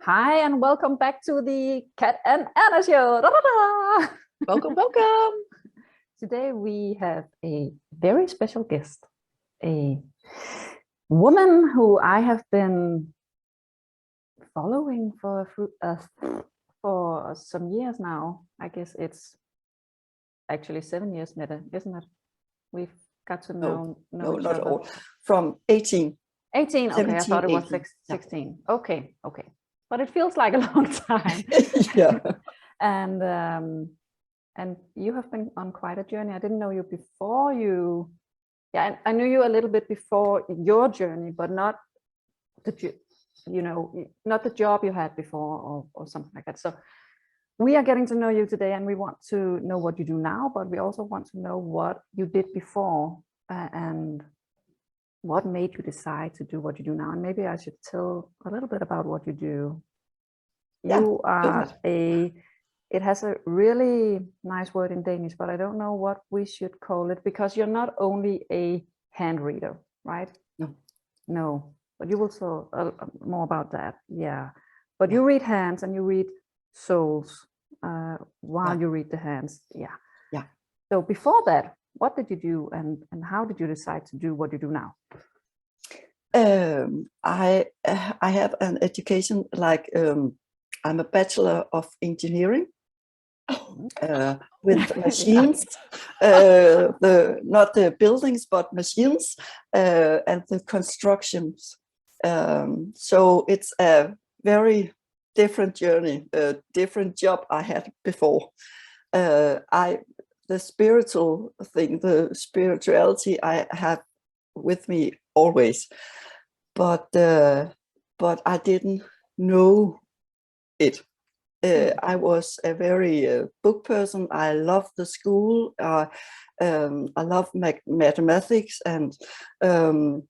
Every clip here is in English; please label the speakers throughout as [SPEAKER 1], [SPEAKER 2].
[SPEAKER 1] Hi, and welcome back to the Cat and Erna Show. Da, da, da.
[SPEAKER 2] Welcome, welcome.
[SPEAKER 1] Today we have a very special guest, a woman who I have been following for some years now. I guess it's actually 7 years, Mette, isn't it? We've got to know each
[SPEAKER 2] not
[SPEAKER 1] other.
[SPEAKER 2] all. From 18.
[SPEAKER 1] 18, okay, I thought it was 16. Yeah. Okay. But it feels like a long time.
[SPEAKER 2] Yeah.
[SPEAKER 1] And you have been on quite a journey. I didn't know you before you. Yeah, I knew you a little bit before your journey, but not not the job you had before or something like that. So we are getting to know you today, and we want to know what you do now, but we also want to know what you did before and what made you decide to do what you do now. And maybe I should tell a little bit about what you do. You are it has a really nice word in Danish, but I don't know what we should call it, because you're not only a hand reader, right? No, but you will tell more about that. Yeah, but you read hands and you read souls while you read the hands. Yeah. So before that, what did you do, and how did you decide to do what you do now?
[SPEAKER 2] I have an education like I'm a Bachelor of Engineering with machines, not the buildings but machines and the constructions. So it's a very different journey, a different job I had before. The spiritual thing, the spirituality I have with me always, but I didn't know it. I was a very book person. I loved the school. I love mathematics, and in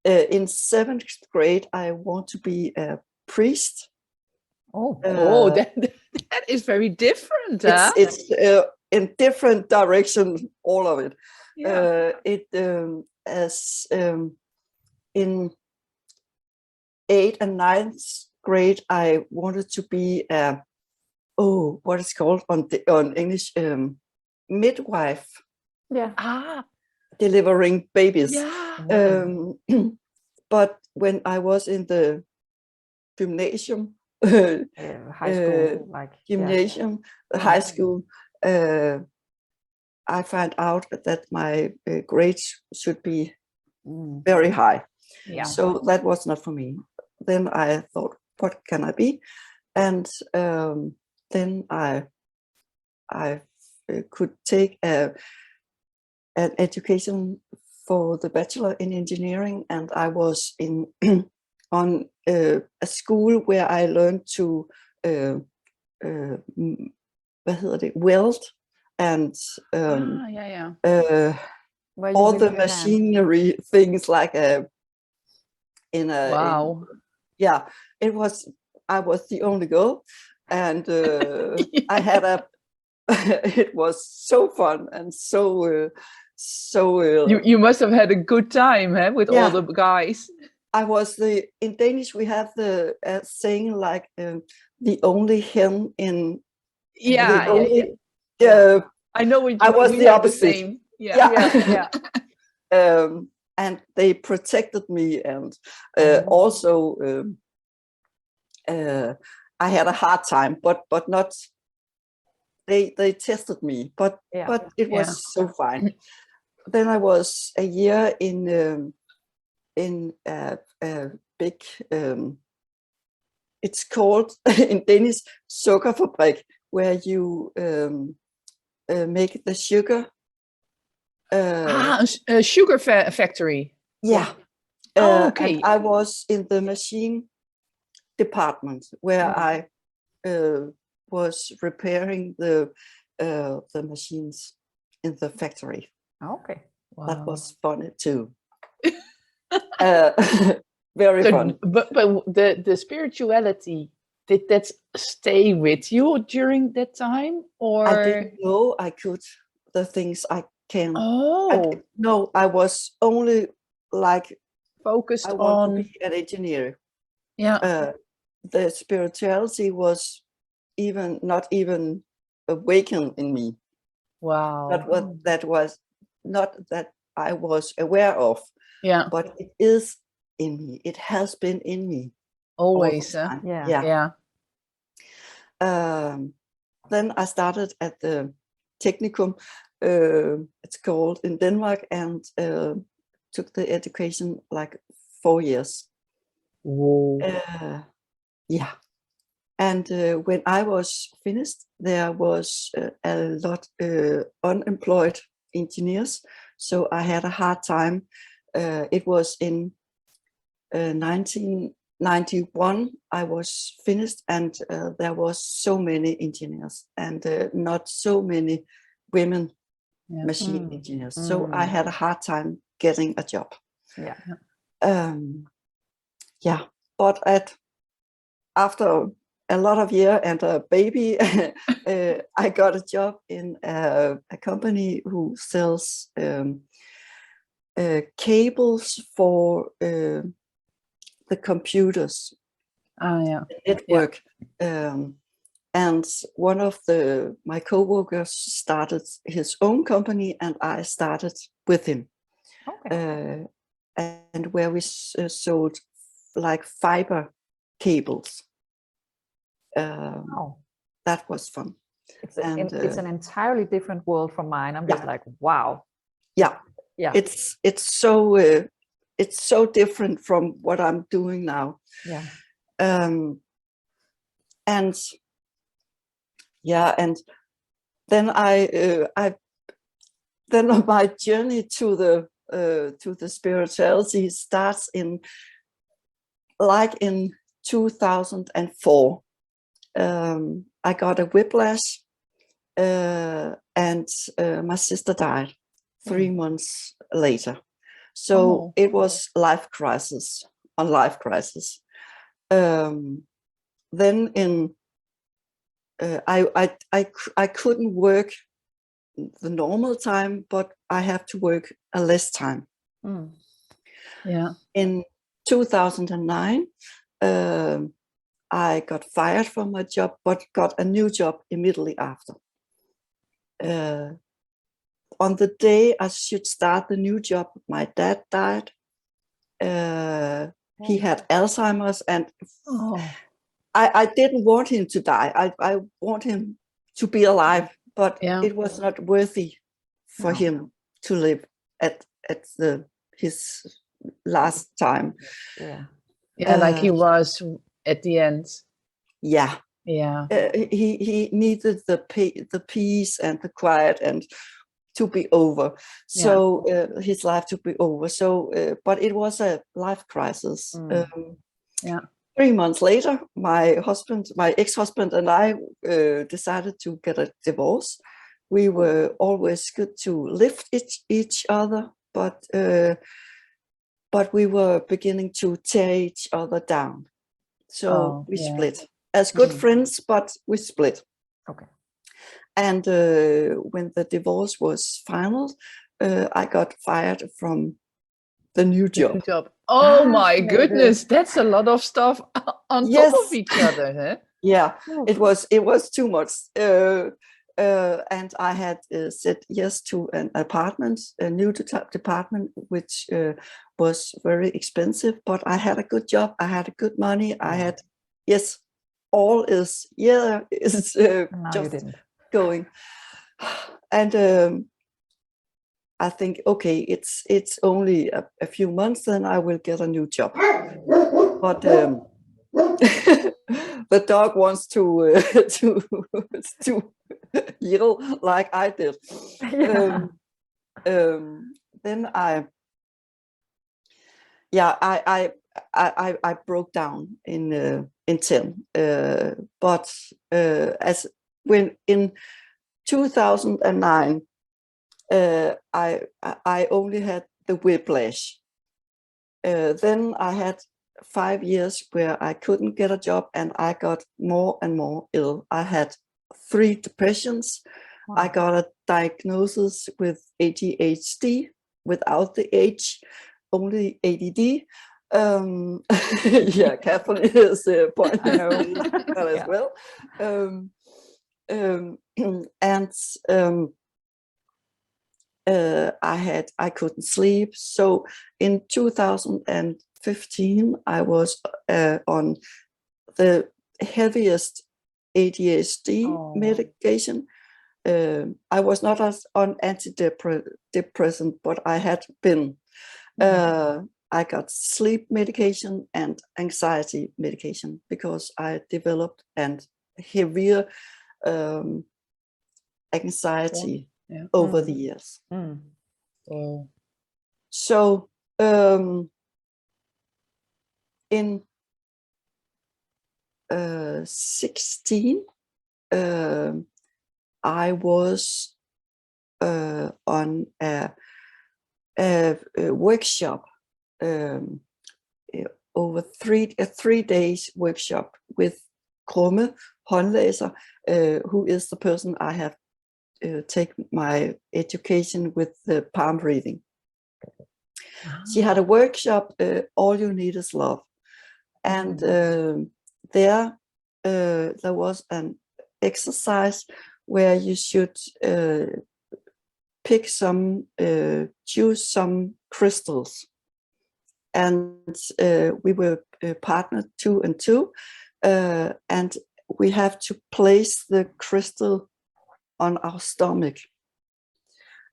[SPEAKER 2] 7th grade I want to be a priest.
[SPEAKER 1] That
[SPEAKER 2] is very different. It's in different direction, all of it. As in 8th and 9th grade, I wanted to be what is called on English, midwife. Delivering babies. But when I was in the gymnasium,
[SPEAKER 1] high school,
[SPEAKER 2] high school, I found out that my grades should be very high. So that was not for me. Then I thought, what can I be? And then I could take an education for the Bachelor in Engineering, and I was in on a school where I learned to weld and all the machinery things, like I was the only girl, and I had it was so fun and so
[SPEAKER 3] you must have had a good time, with all the guys.
[SPEAKER 2] I was in Danish we have the saying like the only hen in
[SPEAKER 3] I know what
[SPEAKER 2] I was the opposite. And they protected me, and also I had a hard time, but not. They tested me, but it was so fine. Then I was a year in a big. It's called in Danish sukkerfabrik, where you make the sugar.
[SPEAKER 3] A sugar factory.
[SPEAKER 2] Okay. And I was in the machine department, where I was repairing the machines in the factory.
[SPEAKER 1] Okay.
[SPEAKER 3] Wow.
[SPEAKER 2] That was funny too. Very fun.
[SPEAKER 3] But the spirituality, did that stay with you during that time, or?
[SPEAKER 2] I didn't know I could the things I can. I was only like
[SPEAKER 3] focused
[SPEAKER 2] I want
[SPEAKER 3] on
[SPEAKER 2] to be an engineer. the spirituality was not even awakened in me.
[SPEAKER 3] Wow.
[SPEAKER 2] That was not that I was aware of,
[SPEAKER 3] Yeah.
[SPEAKER 2] but it is in me. It has been in me
[SPEAKER 3] Always.
[SPEAKER 2] all the time.
[SPEAKER 1] Yeah.
[SPEAKER 3] Yeah.
[SPEAKER 2] Then I started at the technicum, it's called, in Denmark, and took the education like 4 years.
[SPEAKER 3] Whoa.
[SPEAKER 2] Yeah. And when I was finished, there was a lot unemployed engineers. So I had a hard time. It was in 1991 I was finished, and there was so many engineers and not so many women machine engineers. So I had a hard time getting a job.
[SPEAKER 1] Yeah.
[SPEAKER 2] Yeah. But after a lot of years and a baby, I got a job in a company who sells cables for the computers,
[SPEAKER 3] Yeah.
[SPEAKER 2] network. And one of my co-workers started his own company, and I started with him.
[SPEAKER 1] Okay.
[SPEAKER 2] And where we sold like fiber cables.
[SPEAKER 1] Wow.
[SPEAKER 2] That was fun.
[SPEAKER 1] It's
[SPEAKER 2] And
[SPEAKER 1] an entirely different world from mine. I'm just like, wow.
[SPEAKER 2] Yeah.
[SPEAKER 1] Yeah.
[SPEAKER 2] It's so different from what I'm doing now.
[SPEAKER 1] Yeah.
[SPEAKER 2] And yeah, and then then my journey to the spirituality starts in 2004. I got a whiplash, and my sister died 3 months later. So it was life crisis on life crisis. Then I couldn't work the normal time, but I have to work a less time.
[SPEAKER 3] Yeah.
[SPEAKER 2] In 2009, I got fired from my job, but got a new job immediately after. On the day I should start the new job, my dad died. He had Alzheimer's, and I didn't want him to die. I want him to be alive, but it was not worthy for him to live at his last time.
[SPEAKER 3] Yeah, like he was at the end.
[SPEAKER 2] Yeah.
[SPEAKER 3] Yeah.
[SPEAKER 2] He needed the peace and the quiet and to be over. So his life to be over. So, but it was a life crisis. 3 months later, my ex-husband and I decided to get a divorce. We were always good to lift each other, but we were beginning to tear each other down. So we split as good friends, but we split.
[SPEAKER 1] Okay.
[SPEAKER 2] And when the divorce was final, I got fired from the new job.
[SPEAKER 3] Oh my goodness, that's a lot of stuff on top of each other, huh?
[SPEAKER 2] Yeah, it was too much. And I had said yes to an apartment, a new department, which was very expensive, but I had a good job. I had good money. I had, all is just going. And I think, okay, it's only a few months, then I will get a new job. But the dog wants to yell like I did. Then I broke down in 10. But as when in 2009, I only had the whiplash. Then I had 5 years where I couldn't get a job, and I got more and more ill. I had 3 depressions. I got a diagnosis with ADHD without the H, only ADD. Yeah, Catherine is pointing
[SPEAKER 1] I know.
[SPEAKER 2] that as
[SPEAKER 1] Yeah.
[SPEAKER 2] well. And I couldn't sleep. So in 2015, I was on the heaviest ADHD
[SPEAKER 1] Oh.
[SPEAKER 2] medication. I was not on antidepressant, but I had been. I got sleep medication and anxiety medication because I developed and heavier anxiety over the years.
[SPEAKER 3] Oh.
[SPEAKER 2] So in 16, I was on a workshop, over 3 days workshop with Krumme Håndlæser, who is the person I have taken my education with the palm reading. She had a workshop, All You Need Is Love. And there was an exercise where you should choose some crystals. And we were partnered 2 and 2, and we have to place the crystal on our stomach.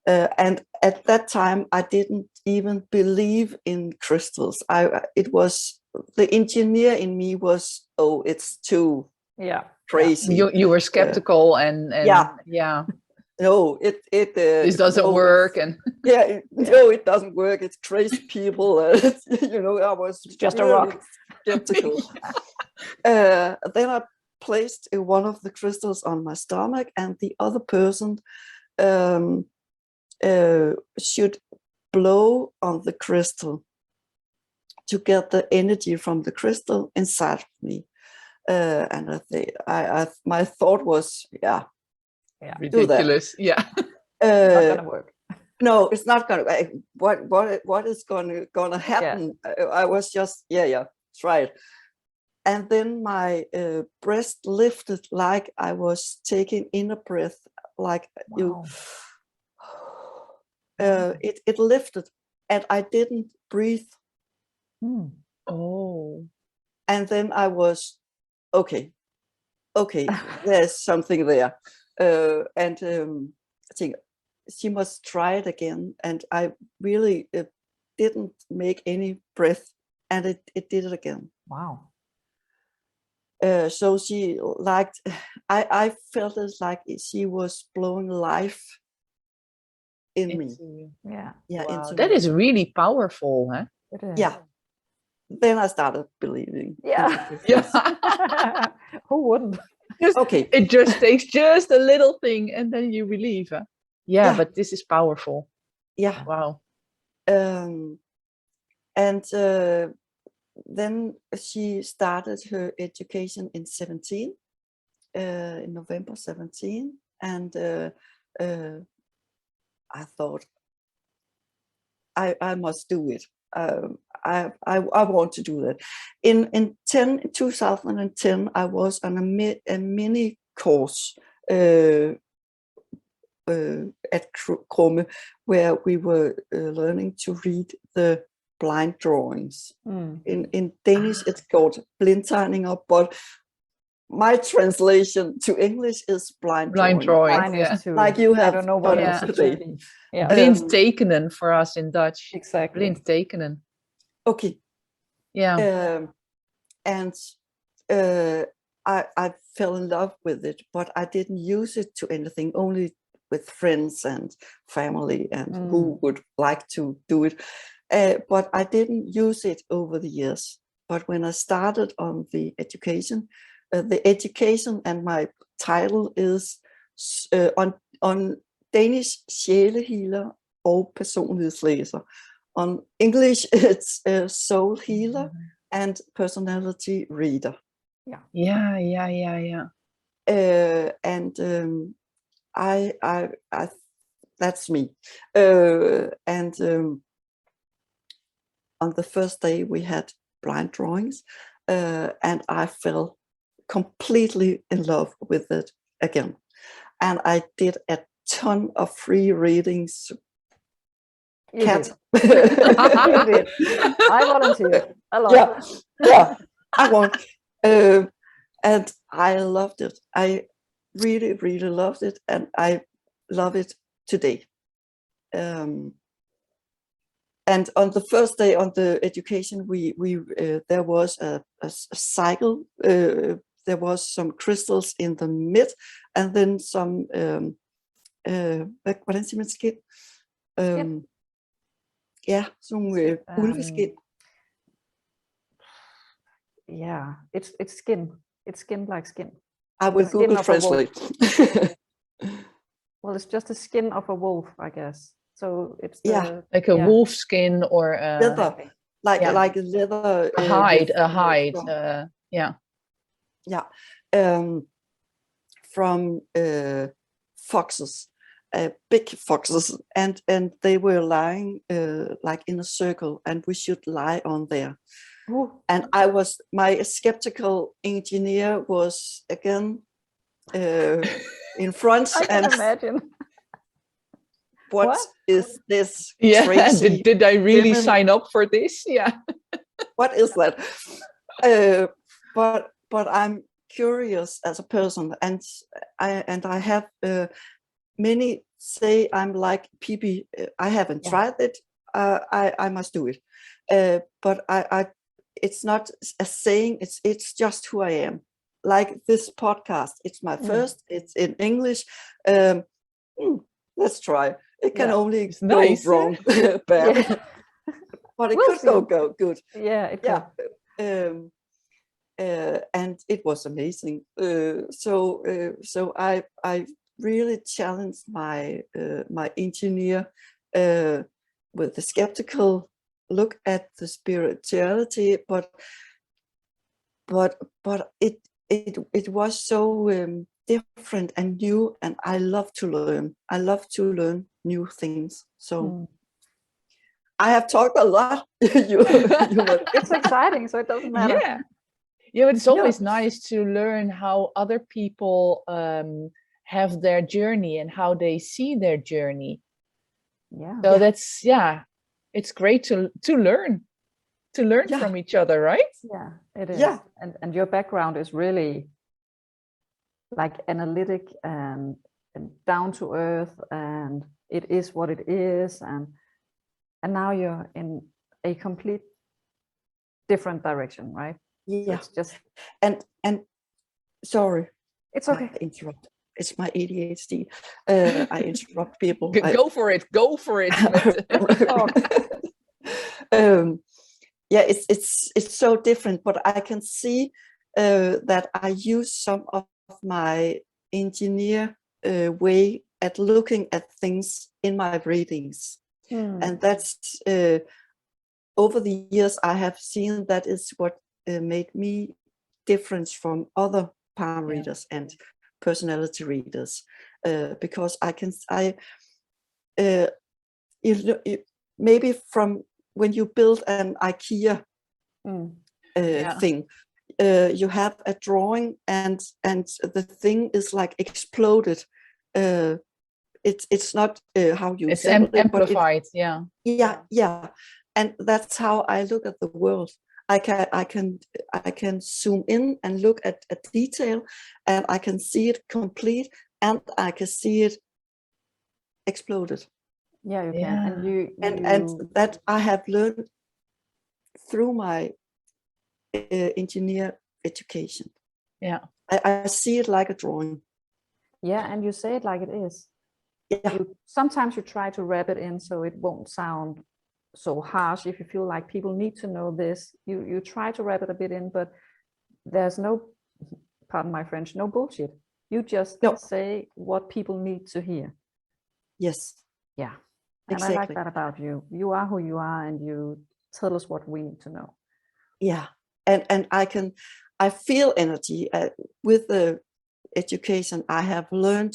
[SPEAKER 2] And at that time, I didn't even believe in crystals. It was the engineer in me was, oh, it's too crazy.
[SPEAKER 3] You were skeptical and yeah.
[SPEAKER 2] No,
[SPEAKER 3] this doesn't work, and
[SPEAKER 2] no, it doesn't work. It's crazy people. I was
[SPEAKER 1] just a rock.
[SPEAKER 2] Skeptical. Then I placed one of the crystals on my stomach, and the other person should blow on the crystal to get the energy from the crystal inside of me. And I think my thought was,
[SPEAKER 3] ridiculous.
[SPEAKER 1] It's not gonna work.
[SPEAKER 2] No, it's not gonna. What is gonna happen? I was just try it. And then my breast lifted like I was taking in a breath, like it lifted, and I didn't breathe.
[SPEAKER 3] Oh.
[SPEAKER 2] And then I was okay. There's something there, and I think she must try it again. And I really didn't make any breath, and it did it again.
[SPEAKER 1] Wow.
[SPEAKER 2] So she liked. I felt it like she was blowing life in me.
[SPEAKER 1] Yeah.
[SPEAKER 3] Wow. That is really powerful, huh?
[SPEAKER 1] It is.
[SPEAKER 2] Yeah. Then I started believing.
[SPEAKER 1] Who wouldn't?
[SPEAKER 2] Okay.
[SPEAKER 3] It just takes just a little thing, and then you believe. Huh? Yeah, but this is powerful.
[SPEAKER 2] Yeah.
[SPEAKER 3] Wow.
[SPEAKER 2] And then she started her education in 17, in November 17, and I thought I must do it. I want to do that. In 2010, I was on a mini course at Krumme, where we were learning to read the blind drawings. In Danish, it's called blindtegninger, but my translation to English is blind drawing. Like you have.
[SPEAKER 1] I don't know what else
[SPEAKER 2] today.
[SPEAKER 3] Blindtekenen for us in Dutch.
[SPEAKER 1] Exactly.
[SPEAKER 3] Blindtekenen.
[SPEAKER 2] Okay.
[SPEAKER 3] Yeah.
[SPEAKER 2] And I fell in love with it, but I didn't use it to anything, only with friends and family and who would like to do it. But I didn't use it over the years. But when I started on the education and my title is on Danish, sjælehealer og personlighedslæser. On English, it's soul healer and personality reader.
[SPEAKER 3] Yeah.
[SPEAKER 2] And I that's me. And on the first day we had blind drawings, and I fell completely in love with it again. And I did a ton of free readings.
[SPEAKER 1] You
[SPEAKER 2] Cat.
[SPEAKER 1] did. You did. I volunteered a lot.
[SPEAKER 2] Yeah, I won't. And I loved it. I really, really loved it, and I love it today. And on the first day on the education, we there was a cycle. There was some crystals in the mid, and then some. Hvordan siger man skin? Ja, sådan nogle ulveskin.
[SPEAKER 1] Yeah, it's skin. It's skin like skin.
[SPEAKER 2] I will
[SPEAKER 1] skin
[SPEAKER 2] Google
[SPEAKER 1] of a wolf.
[SPEAKER 2] translate.
[SPEAKER 1] Well, it's just the skin of a wolf, I guess. So it's the,
[SPEAKER 3] like a wolf skin or
[SPEAKER 2] leather, like leather.
[SPEAKER 3] A hide.
[SPEAKER 2] From foxes, big foxes, and they were lying like in a circle, and we should lie on there.
[SPEAKER 1] Ooh.
[SPEAKER 2] And my skeptical engineer was again in front.
[SPEAKER 1] I can
[SPEAKER 2] and
[SPEAKER 1] imagine.
[SPEAKER 2] What is this?
[SPEAKER 3] Yeah,
[SPEAKER 2] crazy
[SPEAKER 3] did I really
[SPEAKER 2] women?
[SPEAKER 3] sign up for this? Yeah.
[SPEAKER 2] What is that? But I'm curious as a person, and I have many say I'm like Pippi. I haven't tried it. I must do it. But it's not a saying. It's just who I am. Like this podcast, it's my first. It's in English. Let's try. It can only go wrong, bad, but it could go good.
[SPEAKER 1] Yeah, it could.
[SPEAKER 2] And it was amazing. So I really challenged my engineer with the skeptical look at the spirituality, but it was so different and new, and I love to learn. I love to learn new things. So I have talked a lot.
[SPEAKER 1] It's exciting, so it doesn't matter.
[SPEAKER 3] Yeah, but it's always nice to learn how other people have their journey and how they see their journey. So that's it's great to learn from each other, right?
[SPEAKER 1] Yeah, it is.
[SPEAKER 2] Yeah.
[SPEAKER 1] And your background is really like analytic and down to earth, and it is what it is, and now you're in a complete different direction, right?
[SPEAKER 2] Yeah.
[SPEAKER 1] It's just
[SPEAKER 2] and sorry,
[SPEAKER 1] it's okay.
[SPEAKER 2] I interrupt. It's my ADHD. I interrupt people.
[SPEAKER 3] Go for it.
[SPEAKER 2] It's so different, but I can see that I use some of my engineer way at looking at things in my readings, and that's over the years I have seen that is what made me different from other palm readers and personality readers, because maybe from when you build an IKEA thing, you have a drawing and the thing is like exploded. It's not how you
[SPEAKER 3] it's
[SPEAKER 2] amplified.
[SPEAKER 3] Yeah,
[SPEAKER 2] and that's how I look at the world. I can zoom in and look at a detail, and I can see it complete, and I can see it exploded.
[SPEAKER 1] Yeah, you can.
[SPEAKER 2] And that I have learned through my engineer education.
[SPEAKER 3] Yeah,
[SPEAKER 2] I see it like a drawing.
[SPEAKER 1] Yeah, and you say it like it is.
[SPEAKER 2] Yeah.
[SPEAKER 1] Sometimes you try to wrap it in so it won't sound so harsh. If you feel like people need to know this, you try to wrap it a bit in, but there's no, pardon my French, no bullshit. You just say what people need to hear.
[SPEAKER 2] Yes.
[SPEAKER 1] Yeah. And exactly. I like that about you. You are who you are, and you tell us what we need to know.
[SPEAKER 2] Yeah. And I feel energy with the education. I have learned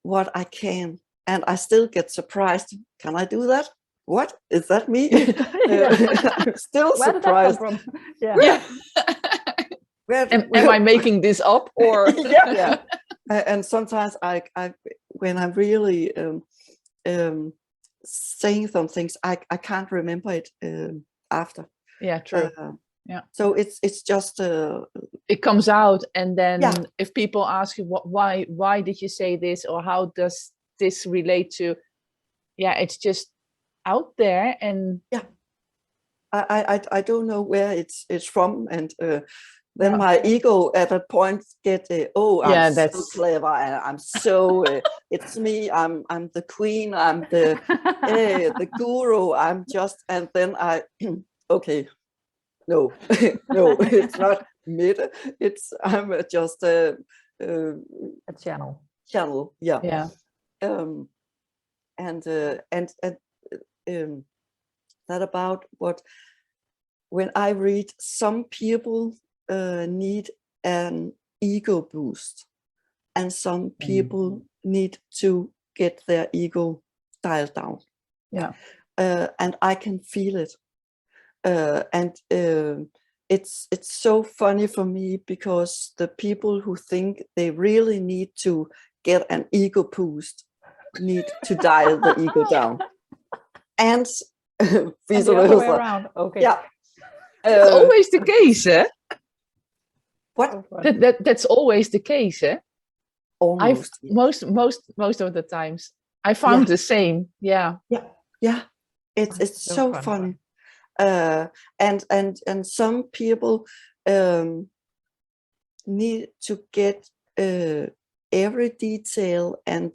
[SPEAKER 2] what I can, and I still get surprised. Can I do that? what is that me? I'm still
[SPEAKER 1] Where did that
[SPEAKER 2] surprised.
[SPEAKER 1] come from? Yeah.
[SPEAKER 3] Yeah. Am I
[SPEAKER 2] where-
[SPEAKER 3] making this up or?
[SPEAKER 2] yeah. And sometimes I when I'm really saying some things, I can't remember it after.
[SPEAKER 3] Yeah, true. Yeah.
[SPEAKER 2] So it's just
[SPEAKER 3] it comes out, and then
[SPEAKER 2] Yeah.
[SPEAKER 3] if people ask you why did you say this, or how does this relate to, yeah, it's just out there. And
[SPEAKER 2] yeah, I don't know where it's from, and then
[SPEAKER 3] Yeah.
[SPEAKER 2] my ego at that point get I'm
[SPEAKER 3] Yeah,
[SPEAKER 2] so
[SPEAKER 3] that's-
[SPEAKER 2] clever, and I'm so it's me, I'm the queen, I'm the guru, I'm just, and then I okay, no, no, it's not Mette, I'm just a
[SPEAKER 1] channel.
[SPEAKER 2] yeah.
[SPEAKER 3] Yeah.
[SPEAKER 2] And that about what, when I read, some people need an ego boost, and some people need to get their ego dialed down.
[SPEAKER 3] Yeah.
[SPEAKER 2] And I can feel it. And it's so funny for me, because the people who think they really need to get an ego boost need to dial the ego down. And vice
[SPEAKER 1] the other way
[SPEAKER 2] versa.
[SPEAKER 1] around. Okay.
[SPEAKER 2] Yeah.
[SPEAKER 3] It's always the case, eh?
[SPEAKER 2] What?
[SPEAKER 3] That's always the case, eh?
[SPEAKER 2] Almost.
[SPEAKER 3] Most of the times I found the same. Yeah.
[SPEAKER 2] Yeah. It's so funny. And some people need to get every detail, and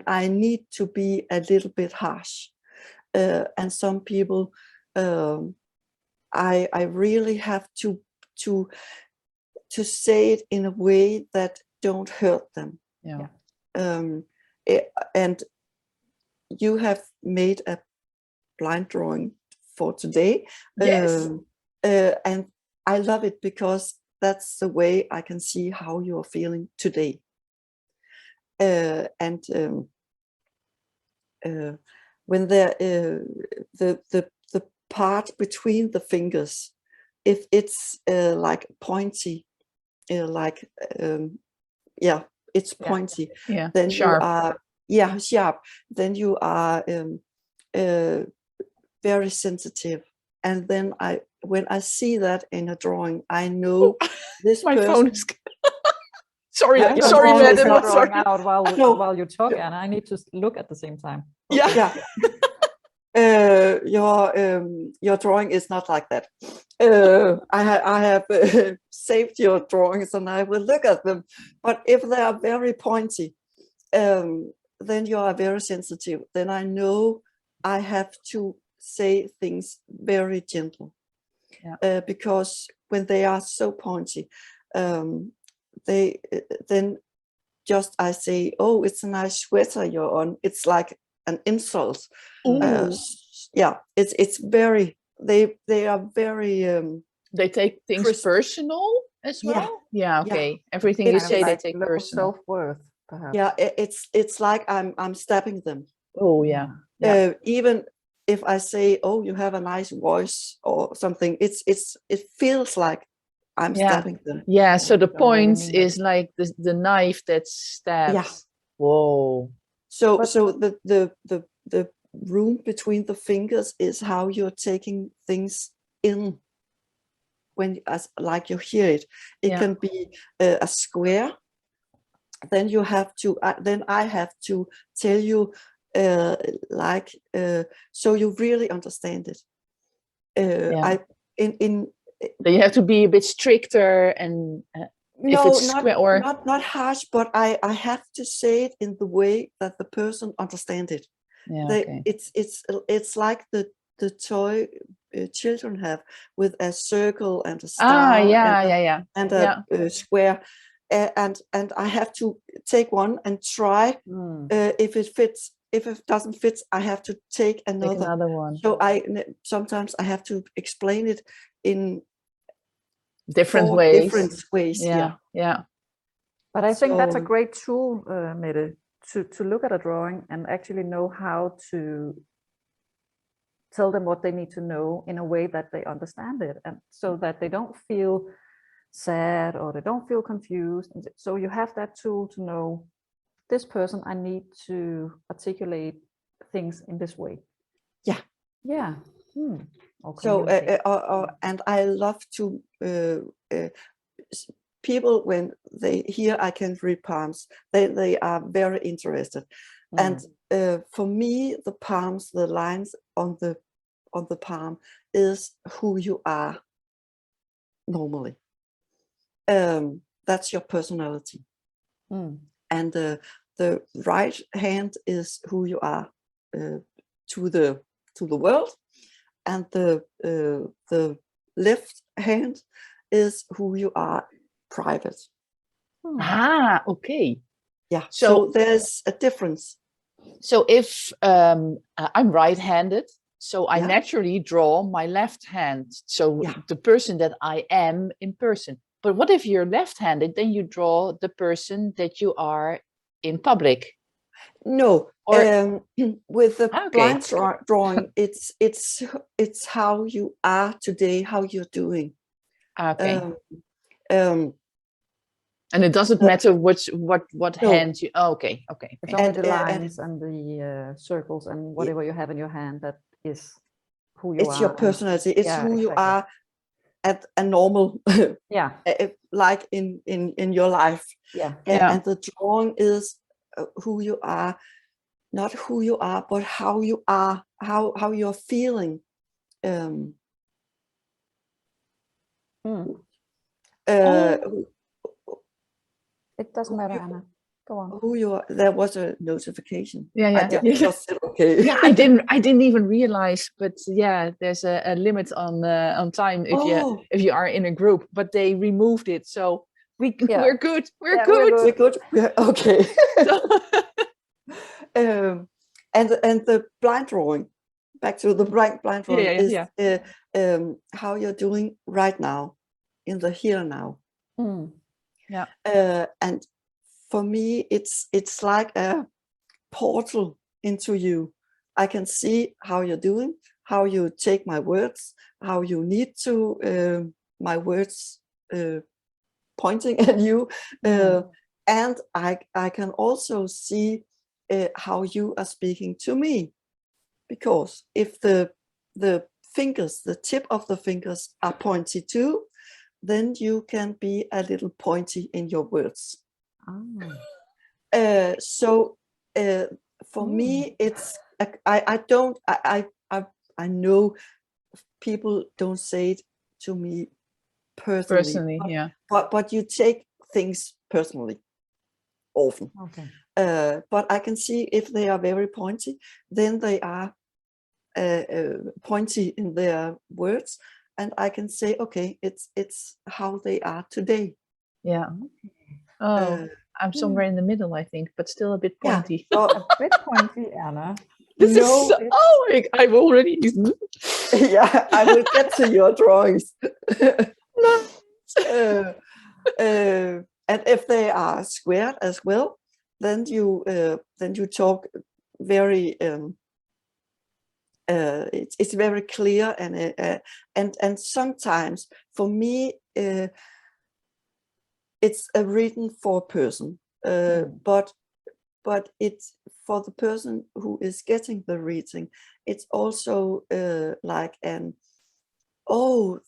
[SPEAKER 2] I need to be a little bit harsh. And some people, I really have to say it in a way that don't hurt them.
[SPEAKER 3] Yeah.
[SPEAKER 2] And you have made a blind drawing for today.
[SPEAKER 3] Yes.
[SPEAKER 2] And I love it, because that's the way I can see how you're feeling today. And when the part between the fingers, if it's like pointy, like it's pointy,
[SPEAKER 3] Yeah.
[SPEAKER 2] then
[SPEAKER 3] Sharp.
[SPEAKER 2] you are sharp. Then you are very sensitive. And then when I see that in a drawing, I know this
[SPEAKER 3] My
[SPEAKER 2] person.
[SPEAKER 3] phone is. Sorry,
[SPEAKER 2] Yeah, your
[SPEAKER 3] sorry,
[SPEAKER 2] phone
[SPEAKER 3] Mette.
[SPEAKER 2] is not
[SPEAKER 1] drawing
[SPEAKER 3] Sorry.
[SPEAKER 1] out
[SPEAKER 2] No.
[SPEAKER 1] while you talk, and I need to look at the same time.
[SPEAKER 3] Yeah.
[SPEAKER 2] Your drawing is not like that. I have saved your drawings, and I will look at them. But if they are very pointy, then you are very sensitive. Then I know I have to say things very gentle. Because when they are so pointy, they then just I say, oh, it's a nice sweater you're on. It's like an insult. It's very, they are very
[SPEAKER 3] they take things
[SPEAKER 2] crisp.
[SPEAKER 3] Personal as well. Yeah. Okay. Everything you say, they take personal.
[SPEAKER 1] Self-worth, perhaps.
[SPEAKER 2] Yeah, it's like I'm stabbing them.
[SPEAKER 3] Oh yeah.
[SPEAKER 2] Even if I say, oh, you have a nice voice or something, it feels like I'm stabbing them.
[SPEAKER 3] Yeah. So the point
[SPEAKER 1] really
[SPEAKER 3] is like the knife that stabs.
[SPEAKER 2] Yeah.
[SPEAKER 3] Whoa.
[SPEAKER 2] So the room between the fingers is how you're taking things in. When like you hear it, it can be a square. Then you have to. Then I have to tell you, so you really understand it.
[SPEAKER 3] Then you have to be a bit stricter, and
[SPEAKER 2] no,
[SPEAKER 3] if it's square or
[SPEAKER 2] not harsh, but I have to say it in the way that the person understands it. It's like the toy children have, with a circle and a star and a square, and I have to take one and try. If it fits. If it doesn't fit, I have to take another
[SPEAKER 3] one.
[SPEAKER 2] So sometimes I have to explain it in
[SPEAKER 3] different ways. Yeah.
[SPEAKER 1] But I think that's a great tool, Mette, to look at a drawing and actually know how to tell them what they need to know in a way that they understand it, and so that they don't feel sad or they don't feel confused. And so you have that tool to know, this person, I need to articulate things in this way.
[SPEAKER 2] Yeah.
[SPEAKER 1] Yeah.
[SPEAKER 2] So and I love to people, when they hear I can read palms, they are very interested. And for me, the palms, the lines on the palm is who you are normally. That's your personality. And the right hand is who you are to the world, and the left hand is who you are private.
[SPEAKER 3] Ah, okay.
[SPEAKER 2] Yeah. So there's a difference.
[SPEAKER 3] So if I'm right-handed, so I naturally draw my left hand. So the person that I am in person. But what if you're left-handed? Then you draw the person that you are in public.
[SPEAKER 2] No, with the blind drawing, it's how you are today, how you're doing.
[SPEAKER 3] Okay. And it doesn't matter what hand you. Oh, okay.
[SPEAKER 1] It's only the lines and the circles and whatever you have in your hand that is who you are.
[SPEAKER 2] It's your personality. It's who you are at a normal, like in your life. And the drawing is who you are, not who you are, but how you are, how you're feeling.
[SPEAKER 1] It doesn't matter, Anna. Go on.
[SPEAKER 2] Who you are. There was a notification.
[SPEAKER 3] Yeah.
[SPEAKER 2] Just said, okay.
[SPEAKER 3] Yeah, I didn't even realize, but yeah, there's a limit on time if you are in a group, but they removed it, so we're good. We're good.
[SPEAKER 2] Okay. And the blind drawing, back to the blind drawing, is how you're doing right now, in the here now. And for me, it's like a portal into you. I can see how you're doing, how you take my words, how you need to my words pointing at you, and I can also see how you are speaking to me, because if the fingers, the tip of the fingers are pointy too, then you can be a little pointy in your words. So for me, it's I know people don't say it to me personally, but you take things personally often. But I can see if they are very pointy, then they are pointy in their words, and I can say, okay, it's how they are today.
[SPEAKER 3] I'm somewhere in the middle, I think, but still a bit pointy.
[SPEAKER 1] A bit pointy, Anna.
[SPEAKER 3] I've already.
[SPEAKER 2] I will get to your drawings. And if they are squared as well, then you talk very. It's very clear, and sometimes for me it's a written for a person, but it's for the person who is getting the reading. It's also like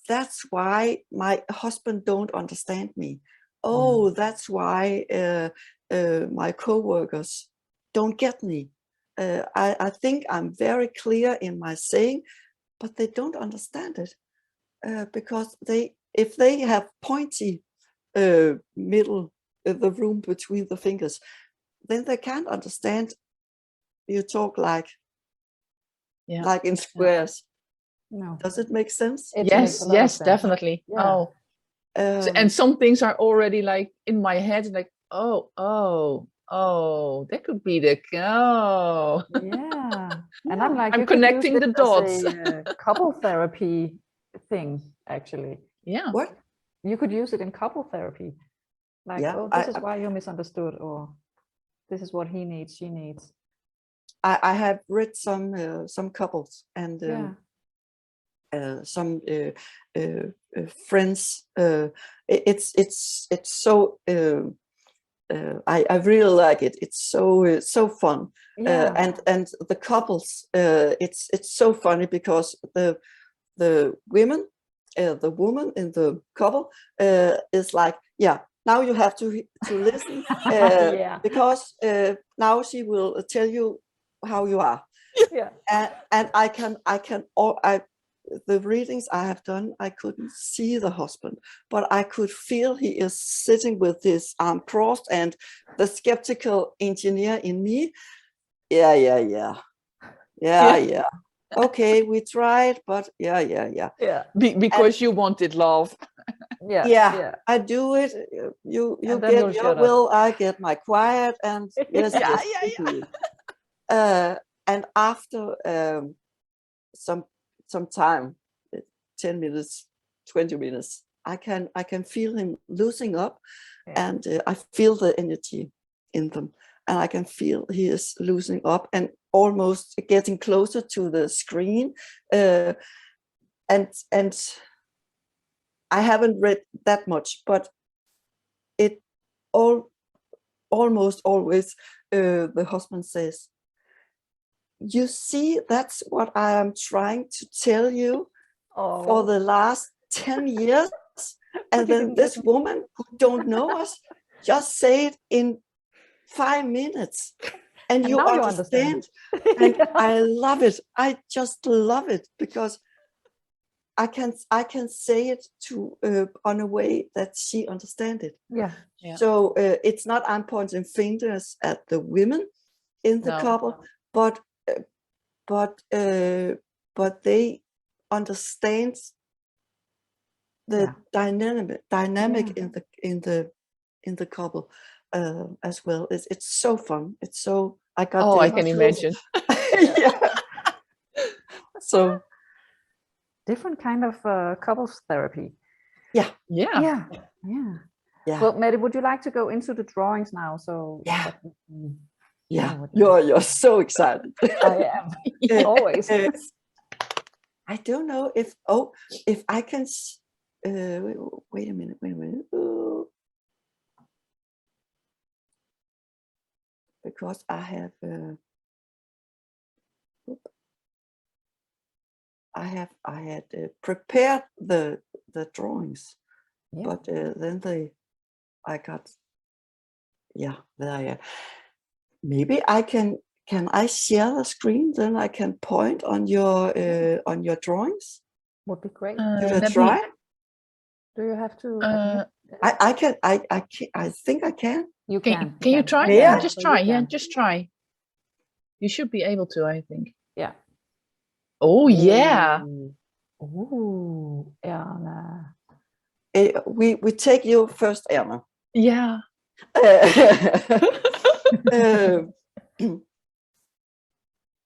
[SPEAKER 2] that's why my husband don't understand me. That's why my co-workers don't get me. I think I'm very clear in my saying, but they don't understand it because if they have pointy middle, the room between the fingers, then they can't understand. You talk like in squares.
[SPEAKER 1] No.
[SPEAKER 2] Does it make sense?
[SPEAKER 3] Yes, definitely.
[SPEAKER 1] Yeah.
[SPEAKER 3] And some things are already like in my head, like that could be the
[SPEAKER 1] And I'm like,
[SPEAKER 3] I'm connecting the dots.
[SPEAKER 1] A couple therapy thing, actually.
[SPEAKER 2] What?
[SPEAKER 1] You could use it in couple therapy. Like, this is why you misunderstood, or this is what he needs, she needs.
[SPEAKER 2] I have read some couples and some friends. It's so. I really like it. It's so fun. And the couples. It's so funny because the women. The woman in the couple is like, yeah, now you have to listen because now she will tell you how you are.
[SPEAKER 1] Yeah.
[SPEAKER 2] And the readings I have done, I couldn't see the husband, but I could feel he is sitting with his arm crossed, and the skeptical engineer in me, yeah. Okay, we tried, but yeah.
[SPEAKER 3] Because you wanted love.
[SPEAKER 2] Yeah. I do it. You get your will, I get my quiet, and yes, and after some time, 10 minutes, 20 minutes, I can feel him loosening up, and I feel the energy in them, and I can feel he is loosening up and almost getting closer to the screen, and I haven't read that much, but it almost always the husband says, you see, that's what I am trying to tell you for the last 10 years. And then this woman who don't know us just say it in 5 minutes. And you understand. And I love it. I just love it because I can say it to on a way that she understands it.
[SPEAKER 1] Yeah.
[SPEAKER 2] So it's not I'm pointing fingers at the women in the couple, but they understand the dynamic in the couple as well. It's so fun. It's so I can
[SPEAKER 3] imagine.
[SPEAKER 2] So
[SPEAKER 1] different kind of couples therapy.
[SPEAKER 2] Yeah.
[SPEAKER 1] Well, Mette, would you like to go into the drawings now? So
[SPEAKER 2] you're so excited.
[SPEAKER 1] I am always.
[SPEAKER 2] I don't know if I can. Wait a minute. Because I have. I had prepared the drawings, but then I got there. Maybe I can I share the screen? Then I can point on your drawings.
[SPEAKER 1] Would be great.
[SPEAKER 2] Should I try?
[SPEAKER 1] Do you have to?
[SPEAKER 2] I can. I think I can.
[SPEAKER 1] You can.
[SPEAKER 3] Can you try?
[SPEAKER 2] Yeah.
[SPEAKER 3] Just try. Yeah, just try. You should be able to, I think.
[SPEAKER 1] Yeah.
[SPEAKER 3] Oh yeah.
[SPEAKER 1] Ooh, Erna.
[SPEAKER 2] We take you first, Erna.
[SPEAKER 3] Yeah.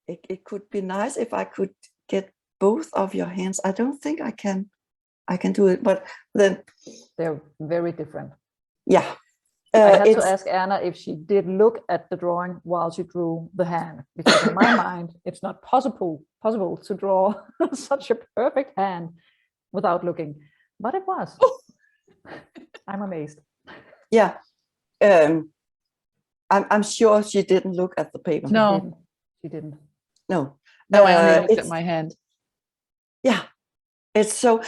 [SPEAKER 2] It could be nice if I could get both of your hands. I don't think I can do it, but then
[SPEAKER 1] they're very different.
[SPEAKER 2] Yeah.
[SPEAKER 1] I had to ask Erna if she did look at the drawing while she drew the hand, because in my mind it's not possible to draw such a perfect hand without looking, but it was. I'm amazed.
[SPEAKER 2] Yeah. I'm sure she didn't look at the paper.
[SPEAKER 3] No,
[SPEAKER 1] she didn't.
[SPEAKER 2] No,
[SPEAKER 3] I only looked at my hand.
[SPEAKER 2] Yeah, it's so.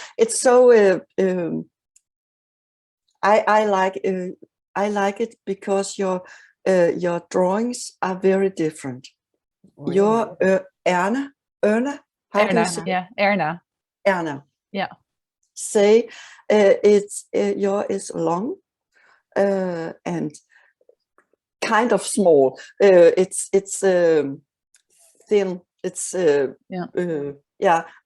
[SPEAKER 2] I like it because your drawings are very different. Really? Your Erna, how do you say?
[SPEAKER 3] Yeah, Erna.
[SPEAKER 2] Erna.
[SPEAKER 3] Yeah.
[SPEAKER 2] Say it's your is long and kind of small. It's thin. It's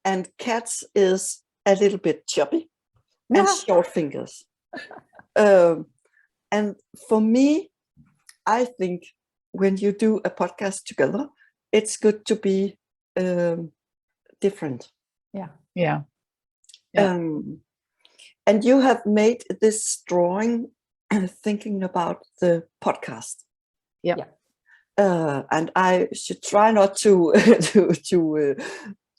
[SPEAKER 2] and Cat's is a little bit chubby and short fingers. And for me, I think when you do a podcast together, it's good to be different.
[SPEAKER 3] Yeah.
[SPEAKER 2] And you have made this drawing thinking about the podcast.
[SPEAKER 3] Yeah.
[SPEAKER 2] and I should try not to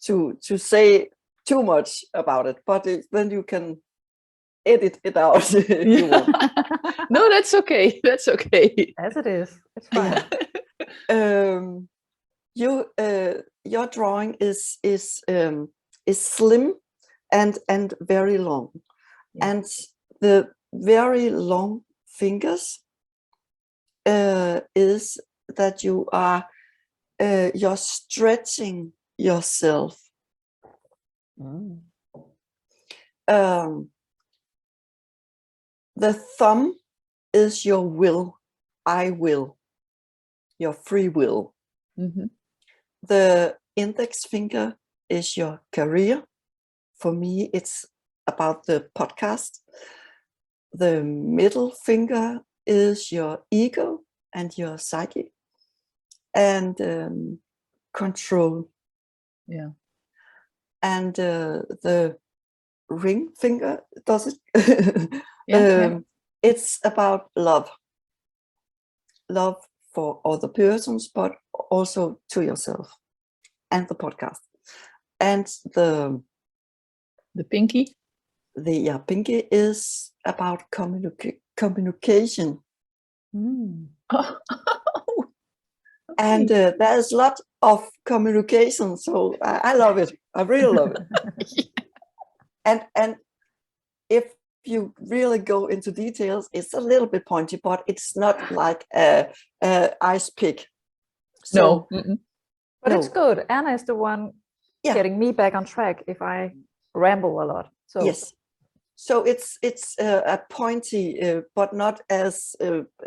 [SPEAKER 2] to say too much about it, but then you can edit it out if you want.
[SPEAKER 3] No, that's okay. That's okay.
[SPEAKER 1] As it is, it's fine.
[SPEAKER 2] Your drawing is slim and very long, and the very long fingers is that you're stretching yourself. The thumb is your will, I will, your free will. The index finger is your career. For me, it's about the podcast. The middle finger is your ego and your psyche and control.
[SPEAKER 3] Yeah.
[SPEAKER 2] And the ring finger, does it? It's about love. Love for other persons, but also to yourself and the podcast. And the
[SPEAKER 3] pinky?
[SPEAKER 2] The pinky is about communication. And there's a lot of communication, so I love it. I really love it. And if you really go into details, it's a little bit pointy, but it's not like a ice pick.
[SPEAKER 3] So,
[SPEAKER 1] no. But it's good. Erna is the one getting me back on track if I ramble a lot. So
[SPEAKER 2] yes. So it's a pointy, but not as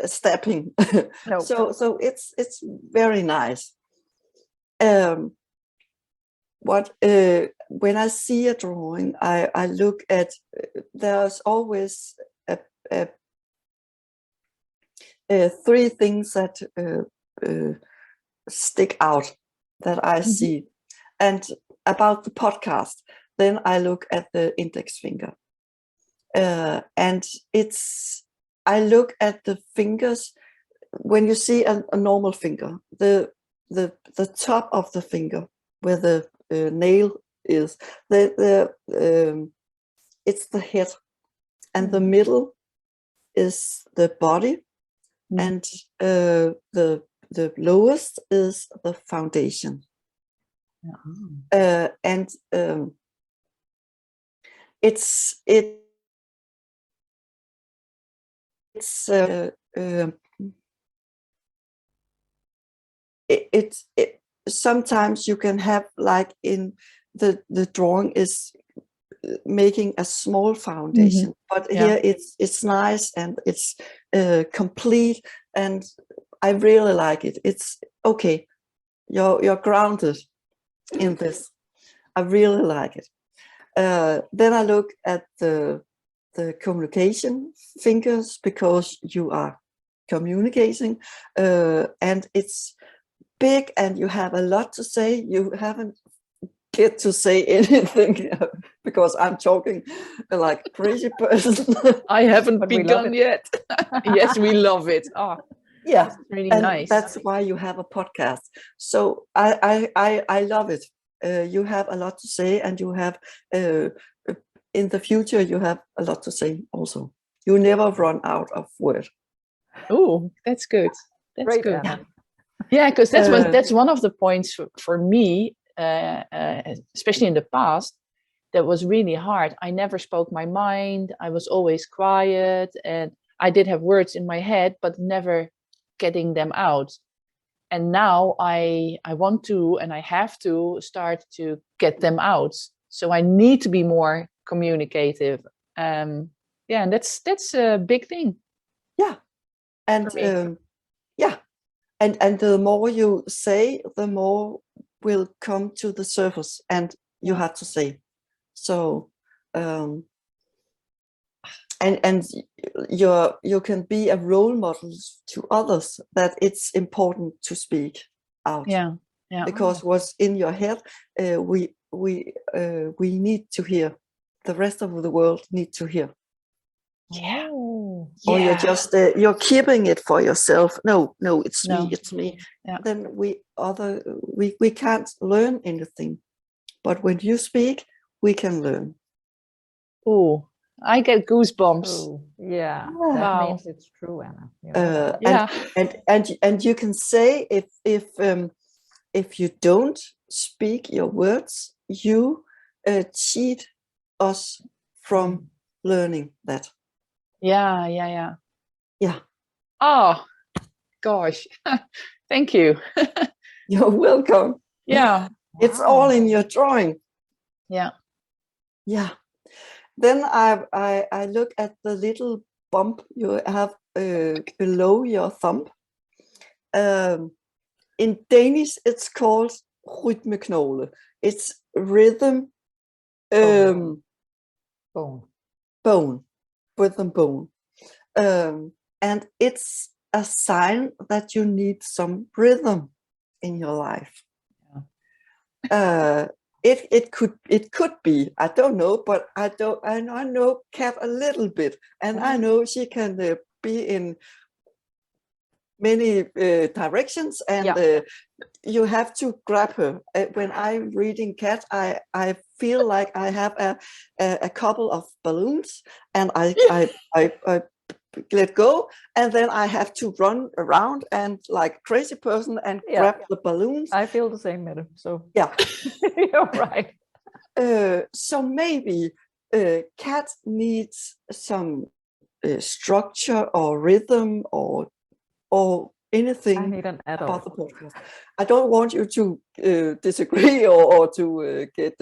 [SPEAKER 2] stepping.
[SPEAKER 1] No.
[SPEAKER 2] So it's very nice. When I see a drawing, I look at. There's always three things that stick out that I see, and about the podcast. Then I look at the index finger. And I look at the fingers. When you see a normal finger, the top of the finger where the nail is, it's the head, and the middle is the body, and the lowest is the foundation. And it's sometimes you can have, like, in the drawing is making a small foundation, but here it's nice and it's complete, and I really like it. It's okay, you're grounded in this. I really like it. Then I look at the communication fingers, because you are communicating, and it's big and you have a lot to say. You haven't get to say anything because I'm talking like a crazy person.
[SPEAKER 3] I haven't begun yet. Yes, we love it.
[SPEAKER 2] Yeah,
[SPEAKER 3] that's really
[SPEAKER 2] and
[SPEAKER 3] nice.
[SPEAKER 2] That's why you have a podcast. So I love it. You have a lot to say, and you have in the future you have a lot to say also. You never run out of words.
[SPEAKER 3] Oh, that's good. That's
[SPEAKER 1] Great,
[SPEAKER 3] good.
[SPEAKER 1] Erna.
[SPEAKER 3] Yeah, because that's one of the points for me, especially in the past, that was really hard. I never spoke my mind. I was always quiet, and I did have words in my head, but never getting them out. And now I want to, and I have to start to get them out. So I need to be more communicative. And that's a big thing.
[SPEAKER 2] Yeah, and and the more you say, the more will come to the surface, and you have to say. So and you can be a role model to others, that it's important to speak out.
[SPEAKER 3] Yeah.
[SPEAKER 2] Because what's in your head, we need to hear. The rest of the world need to hear.
[SPEAKER 3] Yeah.
[SPEAKER 2] or you're just you're keeping it for yourself. No, it's me.
[SPEAKER 3] Yeah.
[SPEAKER 2] Then we can't learn anything. But when you speak, we can learn.
[SPEAKER 3] Oh, I get goosebumps.
[SPEAKER 1] Oh, yeah.
[SPEAKER 3] Wow.
[SPEAKER 1] That means it's true, Anna. You know
[SPEAKER 2] And you can say if you don't speak your words, you cheat us from learning that.
[SPEAKER 3] Yeah.
[SPEAKER 2] Oh,
[SPEAKER 3] gosh. Thank you.
[SPEAKER 2] You're welcome.
[SPEAKER 3] Yeah.
[SPEAKER 2] It's all in your drawing.
[SPEAKER 3] Yeah.
[SPEAKER 2] Then I look at the little bump you have below your thumb. In Danish, it's called rytmeknogle. It's rhythm bone, rhythm bone. And it's a sign that you need some rhythm in your life. It could be, I don't know, but I know Cat a little bit, and I know she can be in many directions, and you have to grab her. When I'm reading Cat, I feel like I have a couple of balloons, and I let go, and then I have to run around and like a crazy person and grab the balloons.
[SPEAKER 1] I feel the same, Mette. So
[SPEAKER 2] yeah,
[SPEAKER 1] you're right.
[SPEAKER 2] So maybe Cat needs some structure or rhythm or anything.
[SPEAKER 1] I need an adult
[SPEAKER 2] about the podcast. I don't want you to disagree or to get.